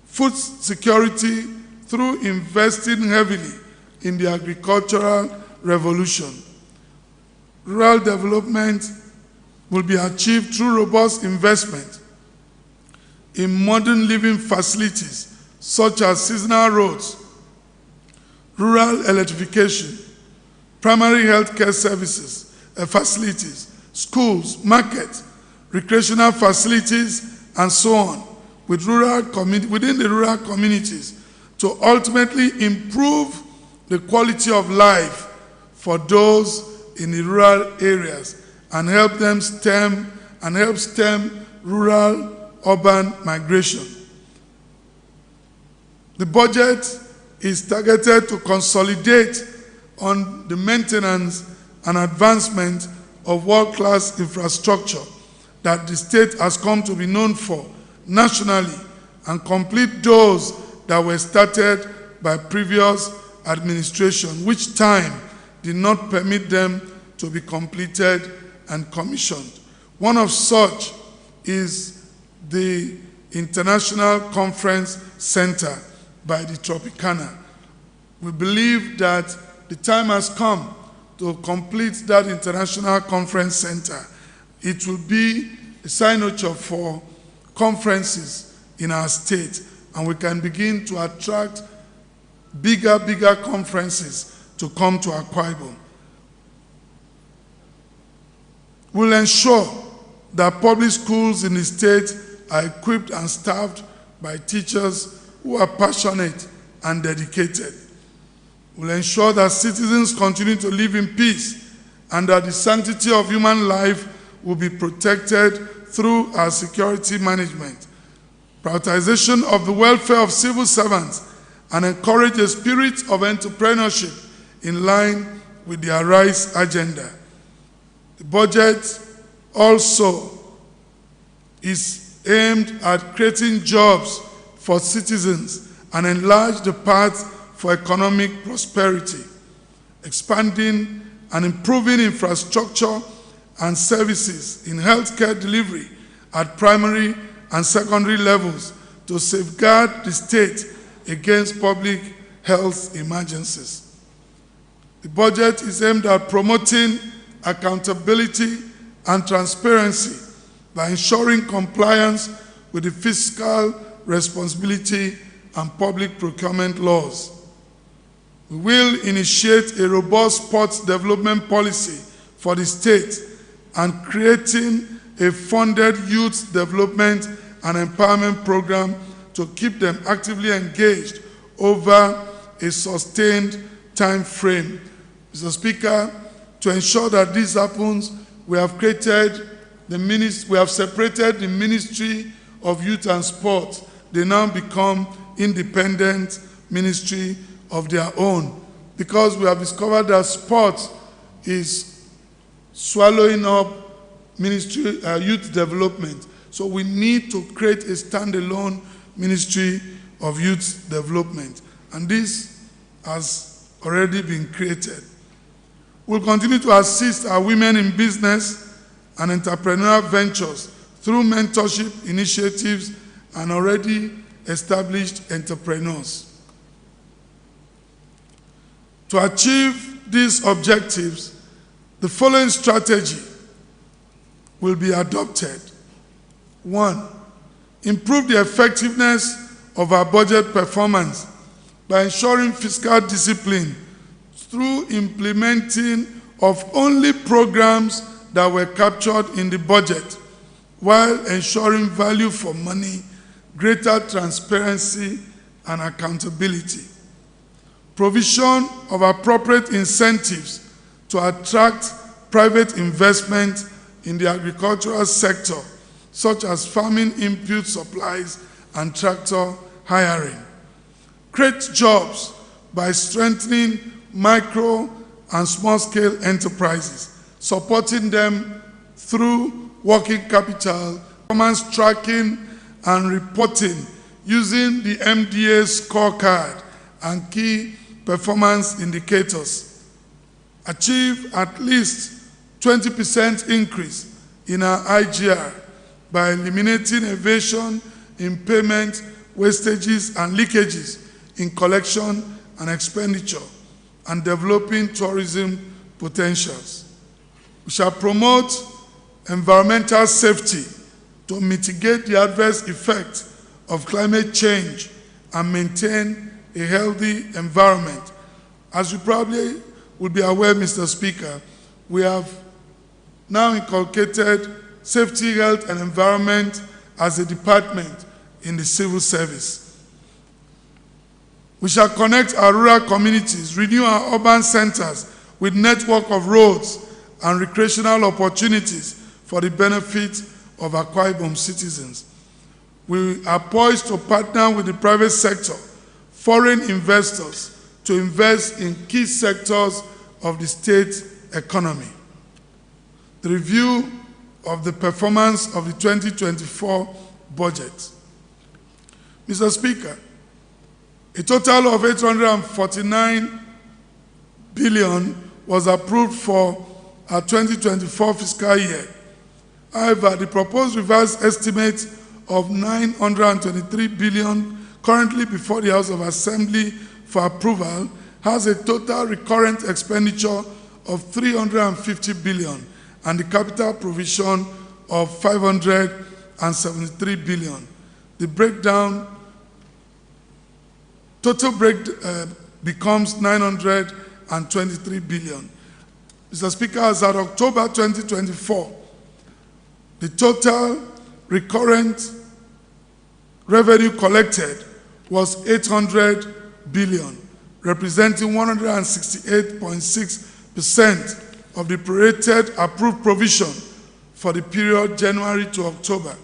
food security through investing heavily in the agricultural revolution. Rural development will be achieved through robust investment in modern living facilities such as seasonal roads, rural electrification, primary health care services, facilities, schools, markets, recreational facilities, and so on, with within the rural communities to ultimately improve the quality of life for those in the rural areas and help stem rural-urban migration. The budget is targeted to consolidate on the maintenance and advancement of world-class infrastructure that the state has come to be known for nationally and complete those that were started by previous administration, which time did not permit them to be completed and commissioned. One of such is the International Conference Center by the Tropicana. We believe that the time has come to complete that International Conference Center. It will be a signature for conferences in our state, and we can begin to attract bigger conferences to come to Akwa Ibom. We'll ensure that public schools in the state are equipped and staffed by teachers who are passionate and dedicated. We'll ensure that citizens continue to live in peace and that the sanctity of human life will be protected through our security management, prioritization of the welfare of civil servants, and encourage a spirit of entrepreneurship in line with the Arise agenda. The budget also is aimed at creating jobs for citizens and enlarge the path for economic prosperity, expanding and improving infrastructure and services in healthcare delivery at primary and secondary levels to safeguard the state against public health emergencies. The budget is aimed at promoting accountability and transparency by ensuring compliance with the fiscal responsibility and public procurement laws. We will initiate a robust sports development policy for the state and creating a funded youth development and empowerment program to keep them actively engaged over a sustained time frame. Mr. Speaker, to ensure that this happens, we have separated the Ministry of Youth and Sport. They now become independent ministry of their own, because we have discovered that sport is swallowing up youth development. So we need to create a standalone Ministry of Youth Development, and this has already been created. We'll continue to assist our women in business and entrepreneurial ventures through mentorship initiatives and already established entrepreneurs. To achieve these objectives, the following strategy will be adopted. 1, improve the effectiveness of our budget performance by ensuring fiscal discipline through implementing of only programs that were captured in the budget, while ensuring value for money, greater transparency, and accountability. Provision of appropriate incentives to attract private investment in the agricultural sector, such as farming input supplies and tractor hiring. Create jobs by strengthening micro and small-scale enterprises, supporting them through working capital, performance tracking and reporting using the MDA scorecard and key performance indicators. Achieve at least 20% increase in our IGR by eliminating evasion in payment, wastages and leakages in collection and expenditure, and developing tourism potentials. We shall promote environmental safety to mitigate the adverse effects of climate change and maintain a healthy environment. As you probably will be aware, Mr. Speaker, we have now inculcated safety, health, and environment as a department in the civil service. We shall connect our rural communities, renew our urban centers with network of roads and recreational opportunities for the benefit of Akwa Ibom citizens. We are poised to partner with the private sector, foreign investors, to invest in key sectors of the state economy. The review of the performance of the 2024 budget. Mr. Speaker, a total of 849 billion was approved for our 2024 fiscal year. However, the proposed revised estimate of 923 billion currently before the House of Assembly for approval has a total recurrent expenditure of 350 billion and the capital provision of 573 billion. The breakdown, total becomes 923 billion. Mr. Speaker, as at October 2024, the total recurrent revenue collected was 800 billion, representing 168.6% of the prorated approved provision for the period January to October.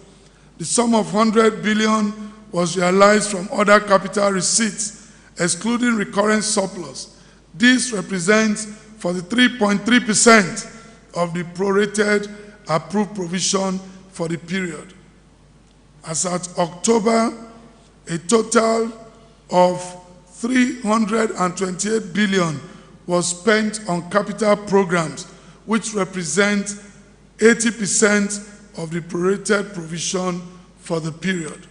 The sum of 100 billion was realized from other capital receipts, excluding recurrent surplus. This represents 43.3% of the prorated approved provision for the period. As at October, a total of 328 billion was spent on capital programs, which represent 80% of the prorated provision for the period.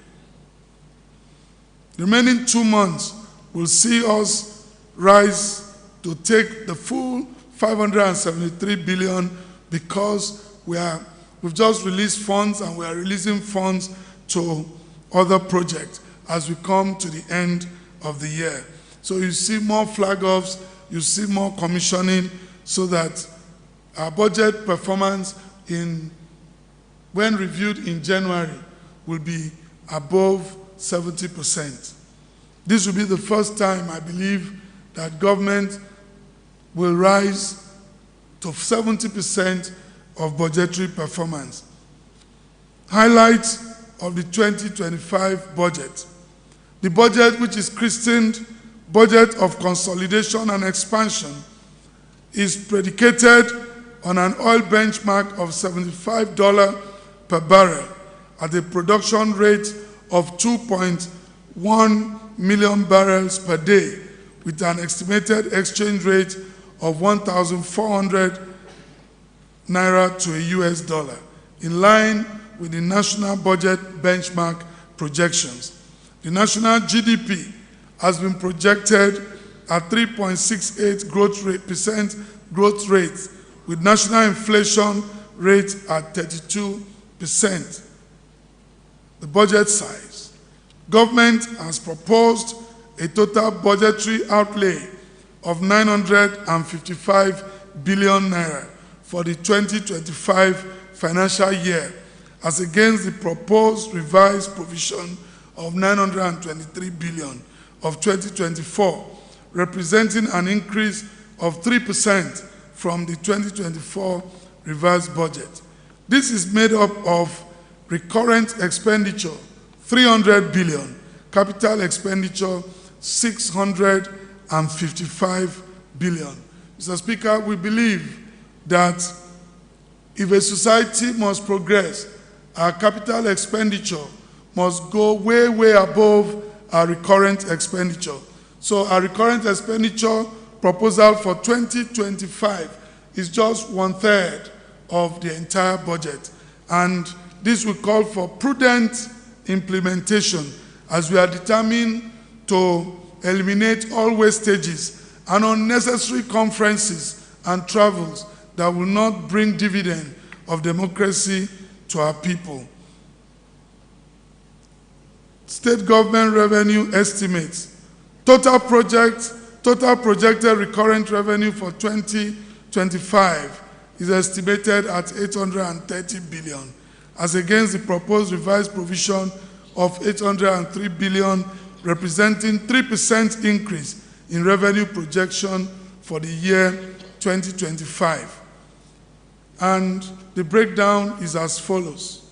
The remaining 2 months will see us rise to take the full 573 billion because we've just released funds and we are releasing funds to other projects as we come to the end of the year. So you see more flag-offs, you see more commissioning, so that our budget performance when reviewed in January will be above 70%. This will be the first time, I believe, that government will rise to 70% of budgetary performance. Highlights of the 2025 budget. The budget, which is christened Budget of Consolidation and Expansion, is predicated on an oil benchmark of $75 per barrel at a production rate of 2.1 million barrels per day, with an estimated exchange rate of 1,400 naira to a US dollar, in line with the national budget benchmark projections. The national GDP has been projected at 3.68% growth rate, with national inflation rate at 32%. The budget size. Government has proposed a total budgetary outlay of 955 billion naira for the 2025 financial year, as against the proposed revised provision of 923 billion of 2024, representing an increase of 3% from the 2024 revised budget. This is made up of recurrent expenditure 300 billion, capital expenditure 655 billion. Mr. Speaker, we believe that if a society must progress, our capital expenditure must go way, way above our recurrent expenditure. So our recurrent expenditure proposal for 2025 is just 1/3 of the entire budget. And this will call for prudent implementation as we are determined to eliminate all wastages and unnecessary conferences and travels that will not bring dividend of democracy to our people. State government revenue estimates. Total projected recurrent revenue for 2025 is estimated at 830 billion, as against the proposed revised provision of 803 billion, representing 3% increase in revenue projection for the year 2025. And the breakdown is as follows.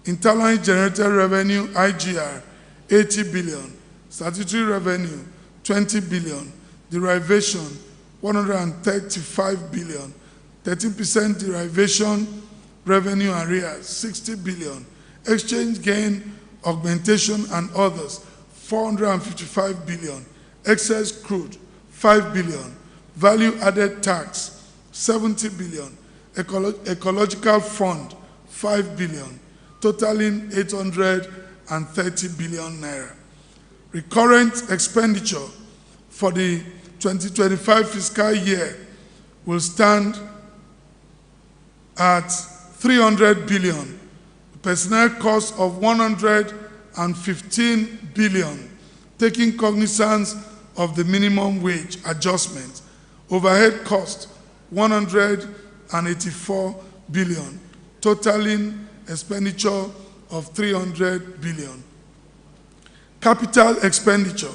Internally generated revenue, IGR, 80 billion. Statutory revenue, 20 billion. Derivation, 135 billion. 13% derivation revenue arrears, 60 billion. Exchange gain, augmentation and others, 455 billion. Excess crude, 5 billion. Value added tax, 70 billion. Ecological fund, 5 billion. Totaling 830 billion naira. Recurrent expenditure for the 2025 fiscal year will stand at 300 billion. Personnel cost of 115 billion, taking cognizance of the minimum wage adjustment. Overhead cost 184 billion, totaling expenditure of 300 billion. Capital expenditure.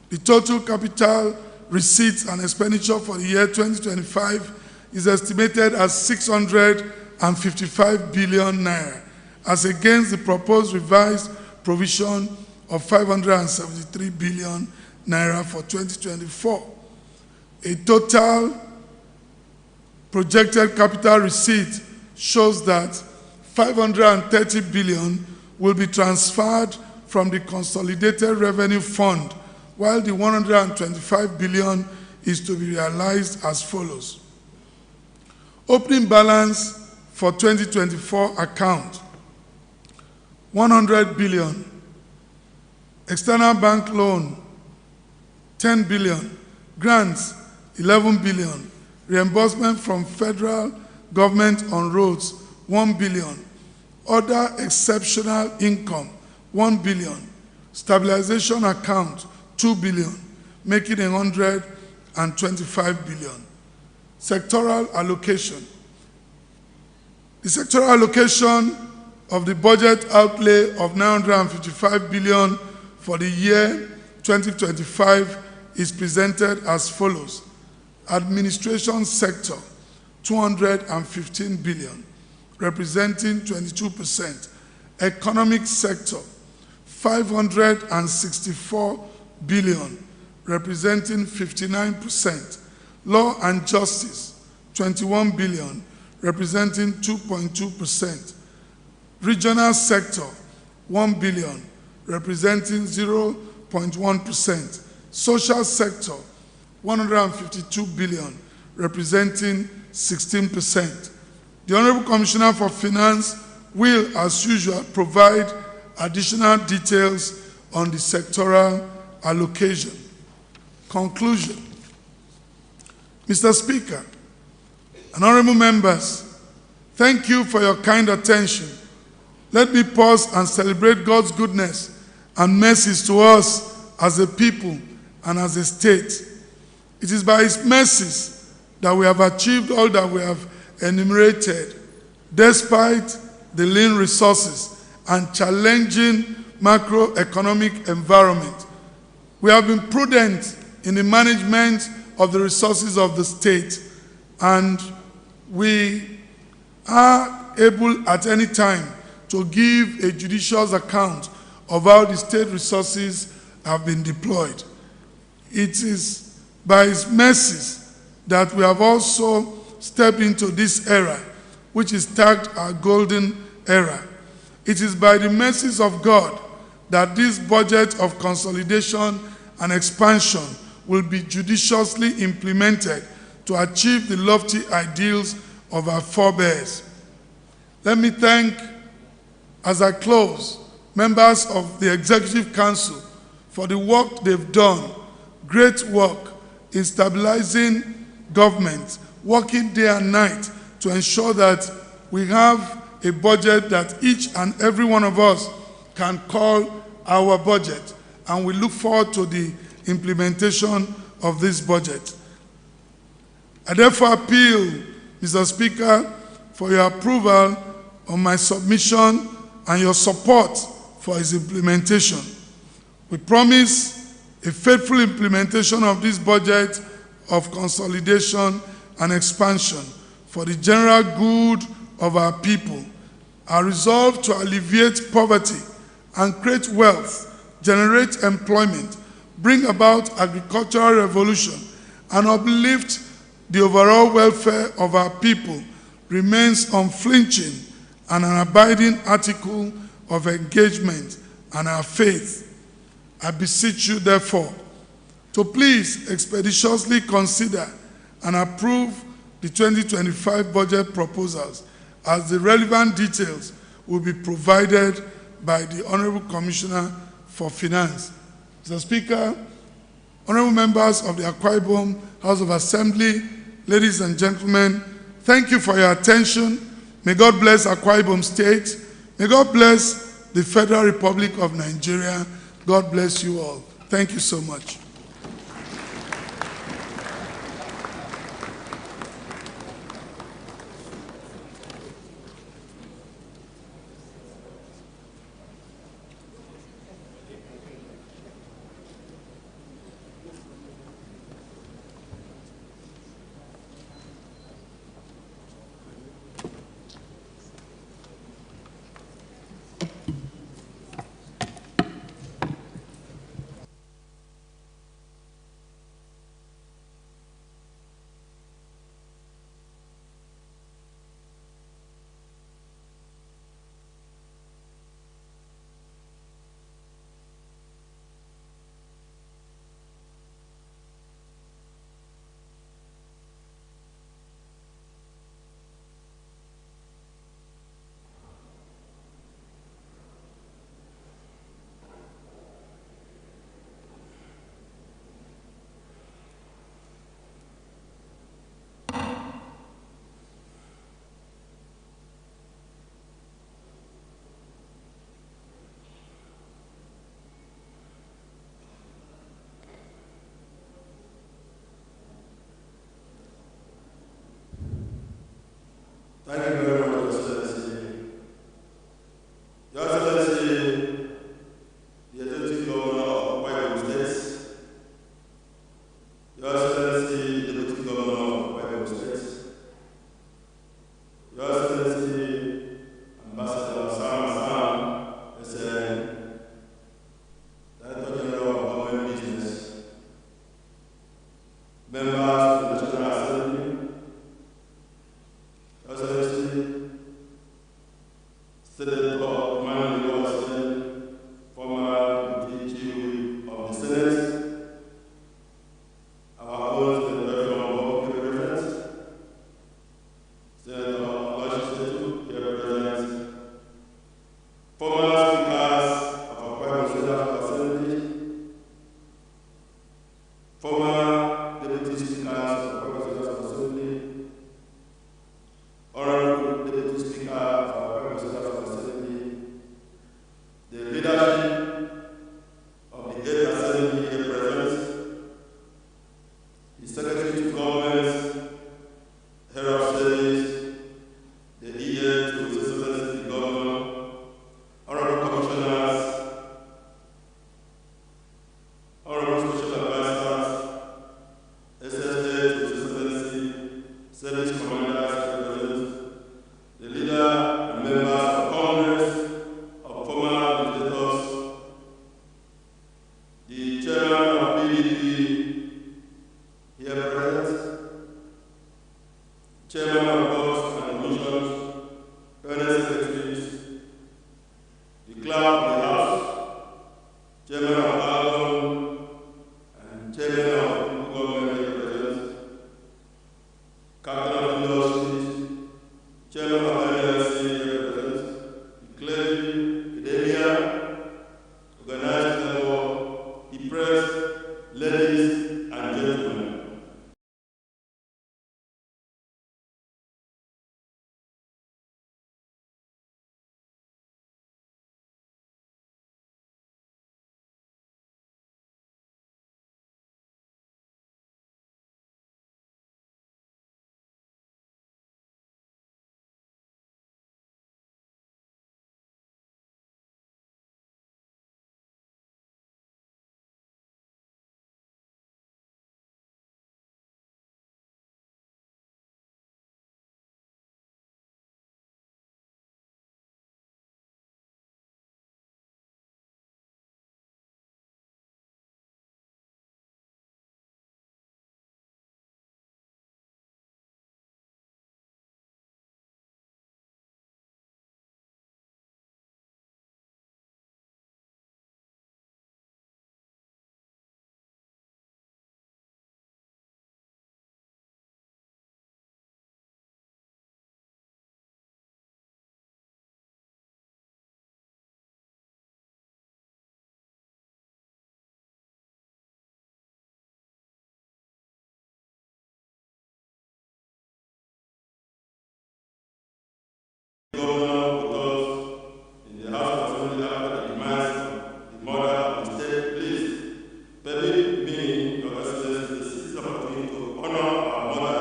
The total capital receipts and expenditure for the year 2025 is estimated at 655 billion naira, as against the proposed revised provision of 573 billion naira for 2024. A total projected capital receipt shows that 530 billion will be transferred from the Consolidated Revenue Fund, while the 125 billion is to be realized as follows. Opening balance for 2024 account, 100 billion. External bank loan, 10 billion. Grants, 11 billion. Reimbursement from federal government on roads, 1 billion. Other exceptional income, 1 billion. Stabilization account, 2 billion, making 125 billion. Sectoral allocation. The sectoral allocation of the budget outlay of 955 billion for the year 2025 is presented as follows. Administration sector, 215 billion, representing 22%. Economic sector, 564 billion, representing 59%. Law and justice, 21 billion, representing 2.2%. Regional sector, 1 billion, representing 0.1%. Social sector, 152 billion, representing 16%. The Honorable Commissioner for Finance will, as usual, provide additional details on the sectoral allocation. Conclusion. Mr. Speaker, and honorable members, thank you for your kind attention. Let me pause and celebrate God's goodness and mercies to us as a people and as a state. It is by His mercies that we have achieved all that we have enumerated, despite the lean resources and challenging macroeconomic environment. We have been prudent in the management of the resources of the state, and we are able at any time to give a judicious account of how the state resources have been deployed. It is by His mercies that we have also stepped into this era, which is tagged our golden era. It is by the mercies of God that this budget of consolidation and expansion will be judiciously implemented to achieve the lofty ideals of our forebears. Let me thank, as I close, members of the Executive Council for the work they've done, great work in stabilizing government, working day and night to ensure that we have a budget that each and every one of us can call our budget. And we look forward to the implementation of this budget. I therefore appeal, Mr. Speaker, for your approval on my submission and your support for its implementation. We promise a faithful implementation of this budget of consolidation and expansion for the general good of our people. Our resolve to alleviate poverty and create wealth, generate employment, bring about agricultural revolution, and uplift the overall welfare of our people remains unflinching and an abiding article of engagement and our faith. I beseech you, therefore, to please expeditiously consider and approve the 2025 budget proposals, as the relevant details will be provided by the Honorable Commissioner for Finance. Mr. Speaker, honorable members of the Akwa Ibom House of Assembly, ladies and gentlemen, thank you for your attention. May God bless Akwa Ibom State. May God bless the Federal Republic of Nigeria. God bless you all. Thank you so much. Thank you very much, Excellency. Your Excellency, the Deputy Governor of Akwa Ibom State, Your Excellency, the Deputy Governor of Akwa Ibom State, Your Excellency, Ambassador Sam, SN, Director General of Government Business, members of the National Assembly, Excellency, Senator Emmanuel Watson, former DG of the Senate, our own Senator of President, Senator Aloysius here present, former speakers of our private National Assembly, former deputy speakers of our private National Assembly, Honorable Deputy Speaker of our National Assembly, the leadership of the 8th Assembly, the clerk of the House, Chairman of Parliament, and Chairman of Local Government Representatives, Captain of Industries, Chairman of Excellency Representatives, the clergy, academia, organized labor, the press, ladies and gentlemen. Governor with us in the House of Assembly after the demise of the mother of the state, please permit me, Your Excellency, to seize the opportunity to honor our mother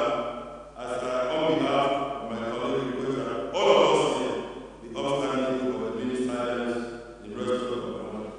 as I, on behalf of my colleague, request that all of us here be upstanding for the minute silence in respect of our mother.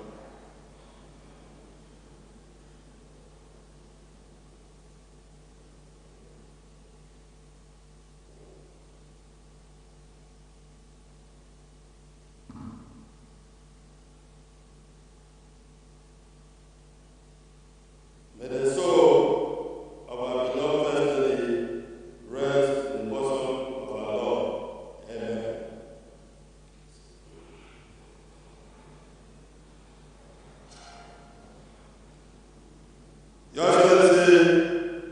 May the soul of our beloved First Lady rest in the bosom of our Lord. Amen. Your Excellency,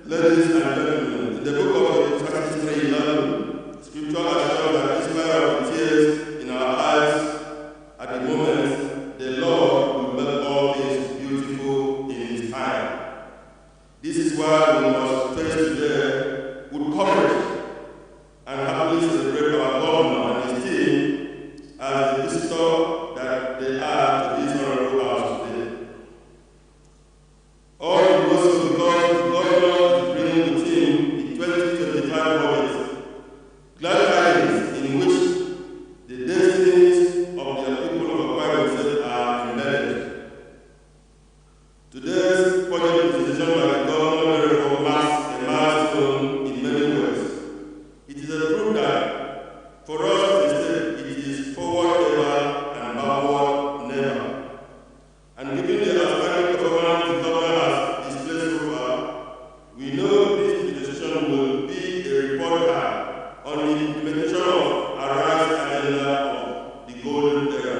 ladies and gentlemen, in the book of Exodus 3:11, Scripture assures that in spite of the tears in our eyes at the moment, the Lord will make all things beautiful in His time. This is why we must face today with courage and happily celebrate our governor and his team as the visitor that they are to this honorable house today. All the also because the governor is bringing with him the 2025 budget, glad tidings in which the destinies of the people of Akwa Ibom are embedded. Today's budget presentation by the governor marks a milestone in many ways. It is a proof that for us the state it is forward ever and backward never. And given the outstanding performance the governor has displayed so far, we know this presentation will be a report card on the implementation of Arise agenda of the golden era,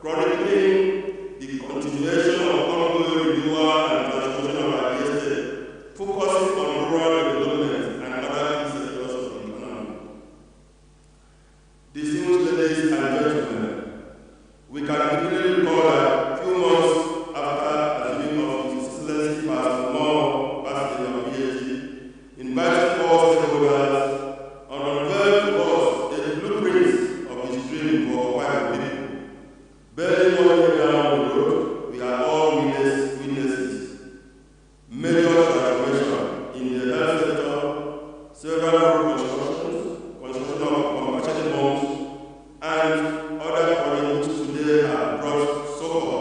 chronicling the continuation of ongoing renewal and transformation of our state, focusing on rural development and other key sectors of the economy. Distinguished ladies and gentlemen, we can quickly recall that few months after assuming office, His Excellency Pastor of Ph.D, invited all stakeholders and unveiled to us a blueprint of his dream for Akwa Ibom people. Barely 1 year down the road, we are all witnesses. Major transformation in the health sector, several road construction of compassionate homes, and other projects which today have brought succor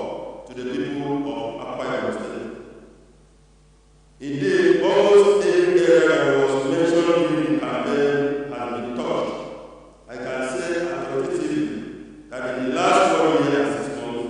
to the people of Akwa Ibom State. Indeed, almost every area that was mentioned during the campaign has been touched. I can say authoritatively that in the last 1 year and 6 months,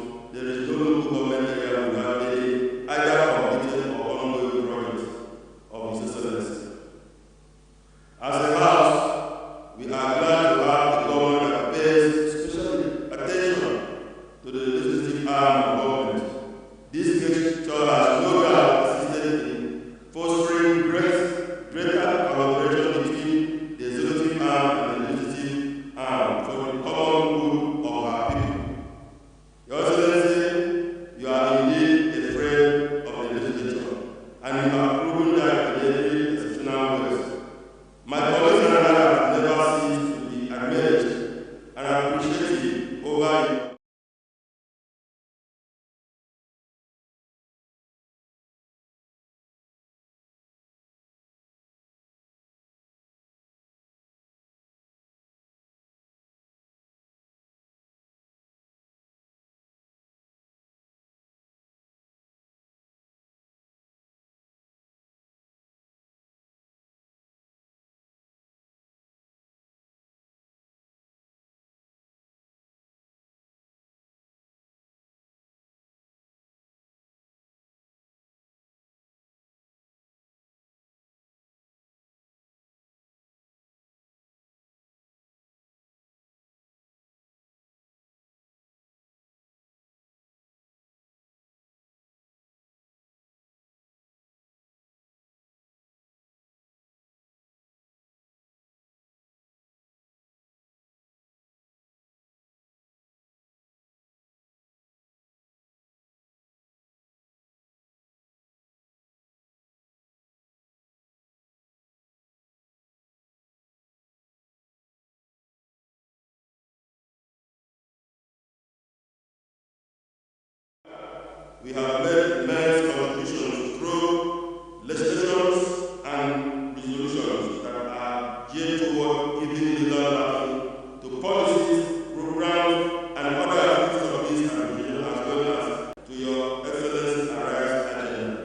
we have made immense contributions through legislations and resolutions that are geared toward giving legal backing to policies, programs, and other activities of peace and region, as well as to your Excellency Arrives agenda.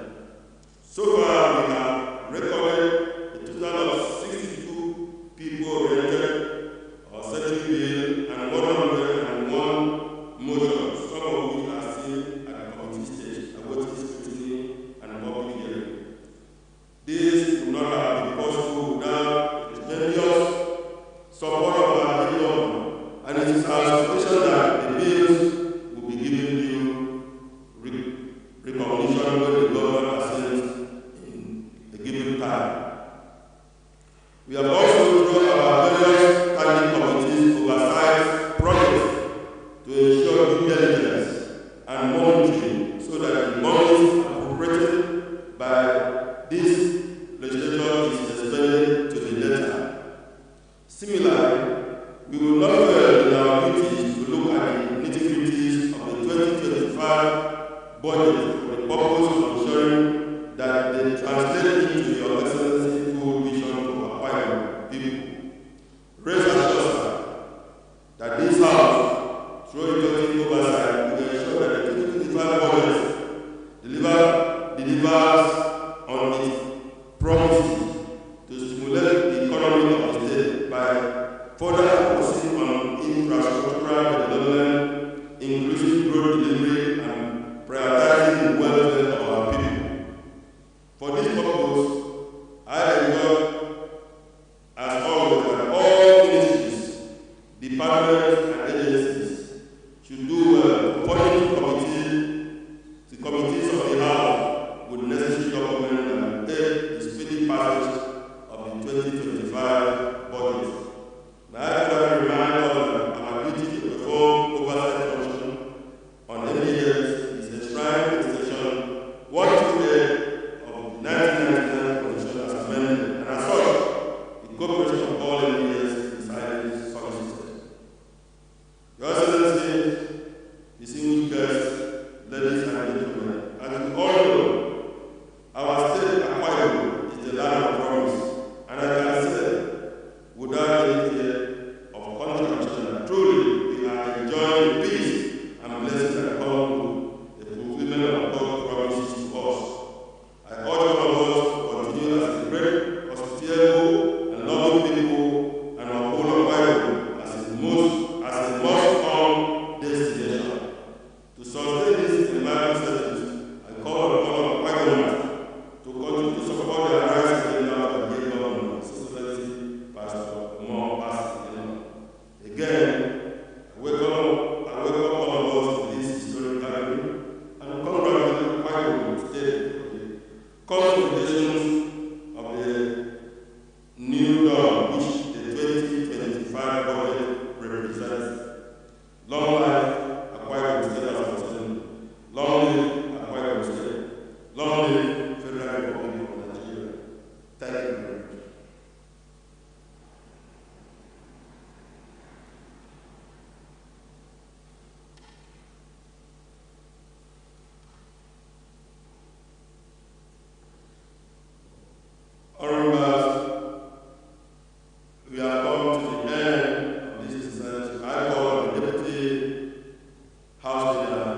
So far, we have recorded a total of 62 people rented or setting bail and 101 motions, some of which are still at committee stage, awaiting scrutiny and public hearing. This would not have been possible without the tremendous support of our big government, and it is our expectation that the bills will be given due recognition when the government assents in a given time. We have also through our various standing committees oversight projects to ensure due diligence and monitoring so that the monies appropriated by this legislature is expended to the letter. Similarly, we will not fail in our duties to look at the nitty-gritties of the 2025 budget for the purpose of ensuring that they translate into your Excellency full vision to Akwa Ibom people. Rest assured that this House, through effective oversight, will ensure that the 2025 budget delivers on its promises to stimulate the economy of the state by further focusing on infrastructural development, inclusive growth delivery, and prioritizing the welfare of our people. For this purpose, I enjoy, as always, that all ministries, departments, and agencies should do well, appointing the committees of the House with necessary documents that aid the speedy passage of the 2025 budget. May I further remind us that our duty to perform oversight function on NDS is enshrined in Section 128 of the 1999 Constitution as amended, and as such, the cooperation of all NDS is highly solicited. Your Excellency, distinguished guests, ladies and gentlemen, as we all know, our state, Akwa Ibom, is the land of promise, and I can say, without any fear of contradiction, that truly we are enjoying peace and blessings that come with the fulfillment of God's promises to us. I urge all of us to continue as a great, hospitable, and loving people, and our whole of Bible as a must-come destination. To sustain this environment settings, I call on all of Bible to continue to support the Arrives agenda of the great government, Excellency Pastor Mo Pastor. Again, I welcome all of us to this historic gathering and congratulate Bible State for the consolidations of the new dawn which the 2025 budget represents. Long life, Akwa Ibom State as a Muslim. Long live Akwa Ibom State. Long live Federal Republic of Nigeria. Thank you very much. Honorables, we are come to the end of this session. I call on the Deputy House Leader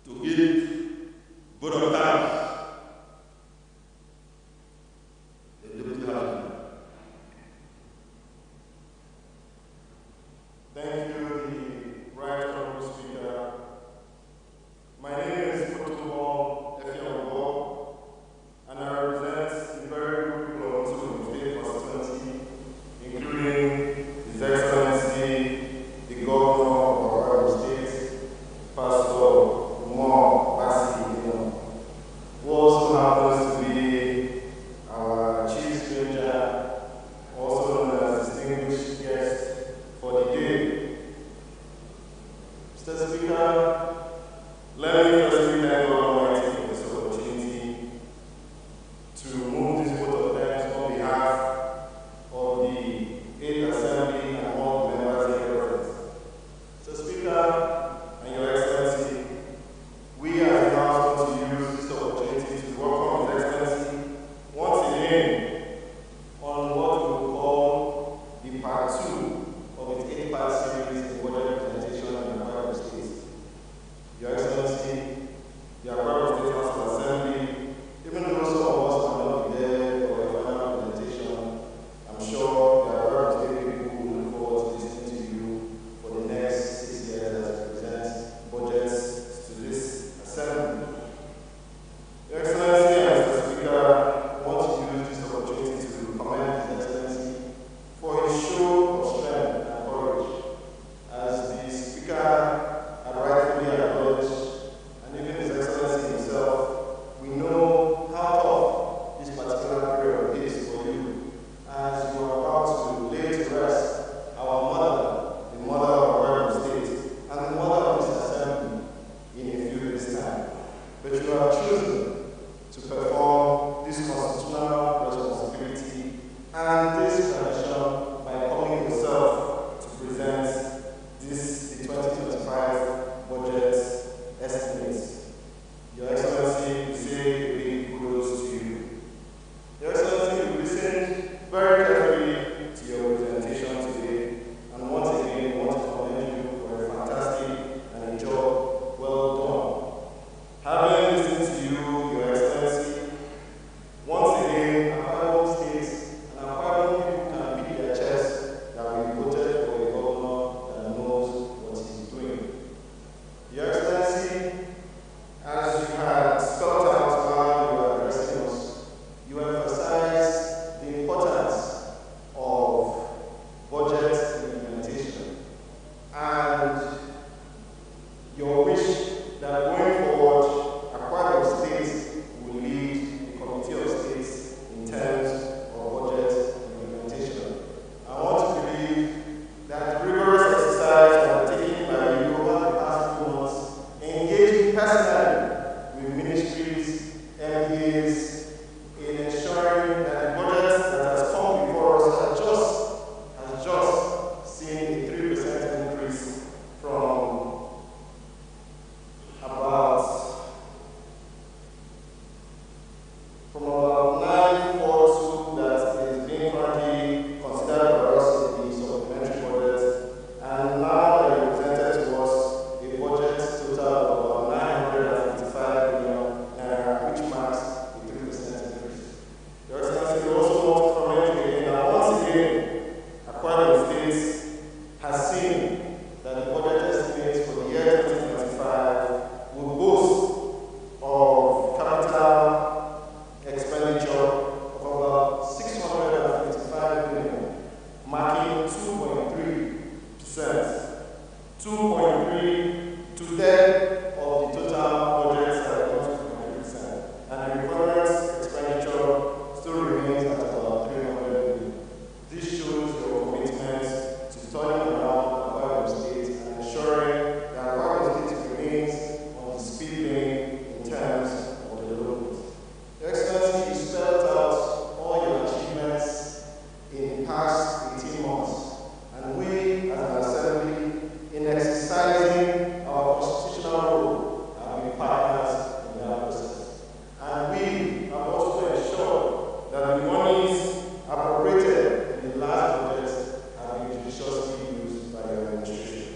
to give vote of thanks. The Deputy House Leader. Thank you, the Right Honorable Speaker. My name is Ph.D, and I represent the very good people of Muslim State constituency, including His Excellency, the Governor, 2.3 to 10 of the total budget that comes to 2.3%. And the recurrent expenditure still remains at about 300 million. This shows your commitment to turning around Akwa Ibom State and ensuring that Akwa Ibom State remains on the speed lane in terms of development. Your Excellency, you spelled out all your achievements in the past 18 months, and we, as an assembly, in exercising our constitutional role, have been partners in that process. And we have also ensured that the monies appropriated in the last budget have been judiciously used by your administration.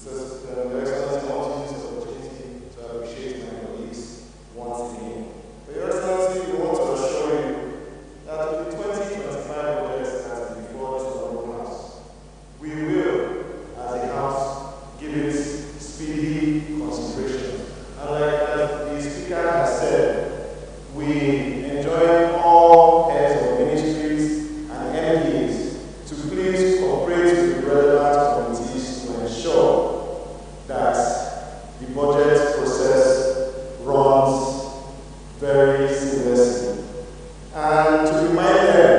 Your Excellency, I want to use this opportunity to appreciate my colleagues once again. But Your Excellency, we want to assure you that with the 2025 budget that is before us in our house, we will, as a house, give it speedy consideration. And like the Speaker has said, we enjoin all heads of ministries and MPs to please cooperate with the relevant committees to ensure that the budget process runs very seamlessly. And to remind them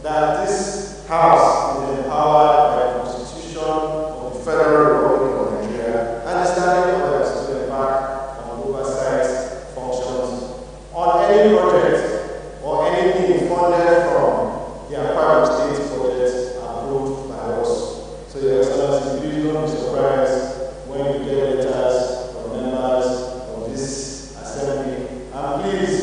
that this House is empowered by the Constitution of the Federal Republic of Nigeria and the standing orders to embark on oversight functions on any project or anything funded from the Akwa Ibom State budget approved by us. So Your Excellency, please don't be surprised when you get letters from members of this assembly. And please,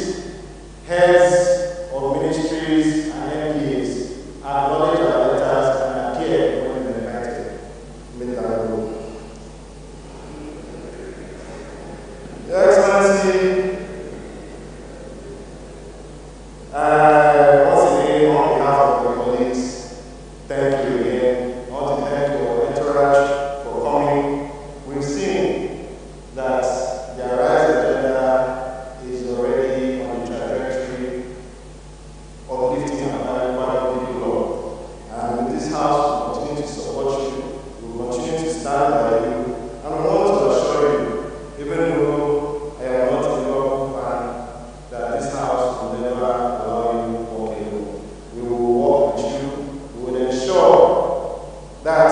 heads of ministries and MPs, acknowledge our letters and appear when you're invited. Make that rule. Your Excellency, once again, on behalf of your colleagues, thank you again. I want to thank your entourage for coming. We've seen that the Arise agenda is already on the trajectory of lifting our people up. And with this House, we continue to support you. We will continue to stand by you. And I want to assure you, even though I am not a Liverpool fan, that this House will never allow you to walk alone. We will walk with you. We will ensure that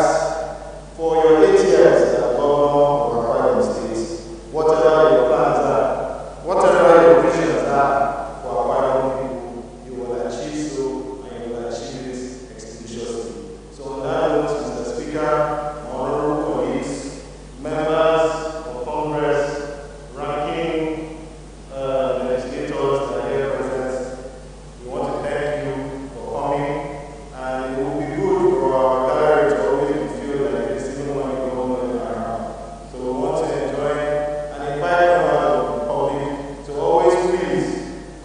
for your 8 years as governor of Akwa Ibom State, whatever your plans are, whatever your visions are for Akwa Ibom people, you will achieve so, and you will achieve it expeditiously. So on that note, Mr. Speaker, honorable colleagues, members of Congress, ranking legislators that are here present, we want to thank you for coming, and it will be good for our gallery to always feel like this even when you don't know around. So we want to enjoy and invite members of the public to always please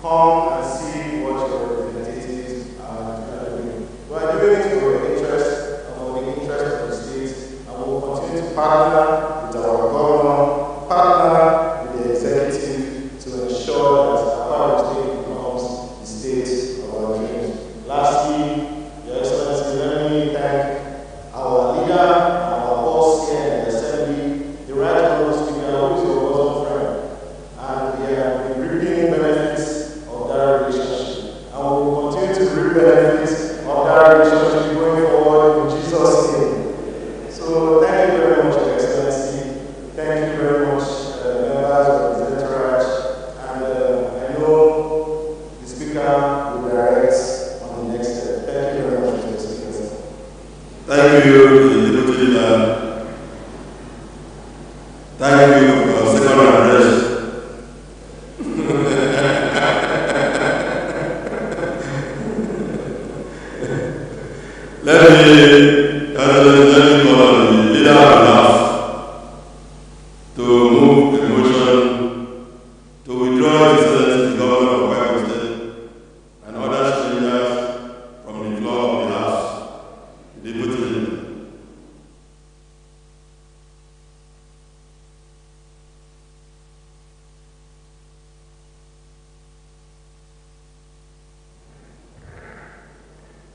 come and see what your representatives are doing. We are doing it for your interest and for the interest of the state, and we will continue to partner with our governor, partner with the executive to ensure that Akwa Ibom State becomes the state of our dreams. Lastly, Your Excellency, let me thank our leader and our boss here in the Assembly, the Right Honourable Speaker, who is your bosom friend. And we have been reaping benefits of that relationship. And we will continue to reap benefits of that relationship going forward in Jesus' name. So thank you very much, Your Excellency. Thank you very much, members of the entourage. And I know the Speaker will direct on the next step. Thank you very much, Mr. Speaker. Thank you, Deputy Leader. Thank you for your second address. Let me call on the leader of the House to move a motion to withdraw his Excellency the Governor of Akwa Ibom State and other strangers from the floor of the House. The Deputy Leader.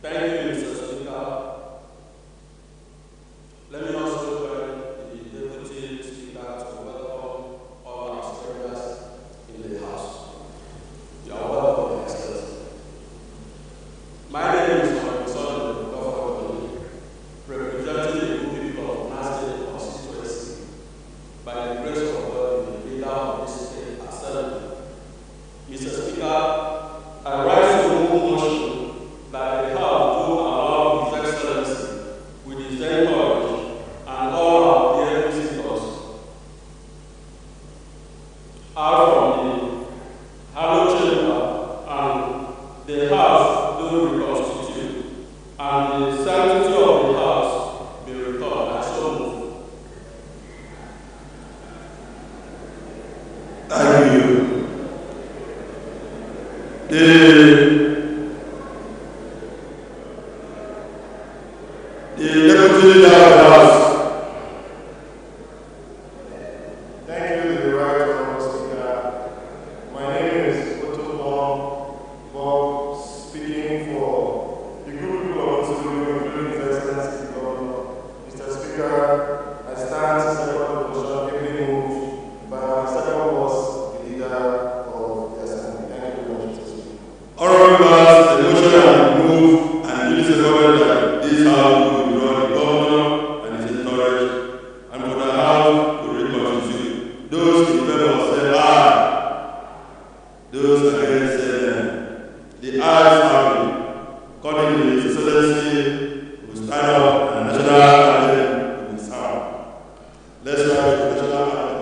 Thank you, Mr. Speaker. Let me also join The Deputy Leader of the House. Thank you, the right honorable speaker. My name is Otto Bob, speaking for the group of people of Otsulu, including His Excellency the Governor. Mr. Speaker, I stand to second the motion ably moved by my second was the leader of the Assembly. Thank you very much, Mr. Speaker. Honorable members, the motion has been moved and duly seconded that this House will withdraw the Governor and his entourage, and for the House to reconstitute. Those in favor say aye. Those against say no. The ayes have it. Accordingly, His Excellency will stand up and the national anthem will sound. Let's rise to the national anthem.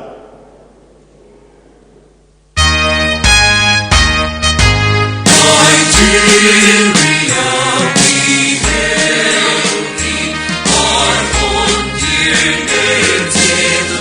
Nigeria, we hail thee, our own dear native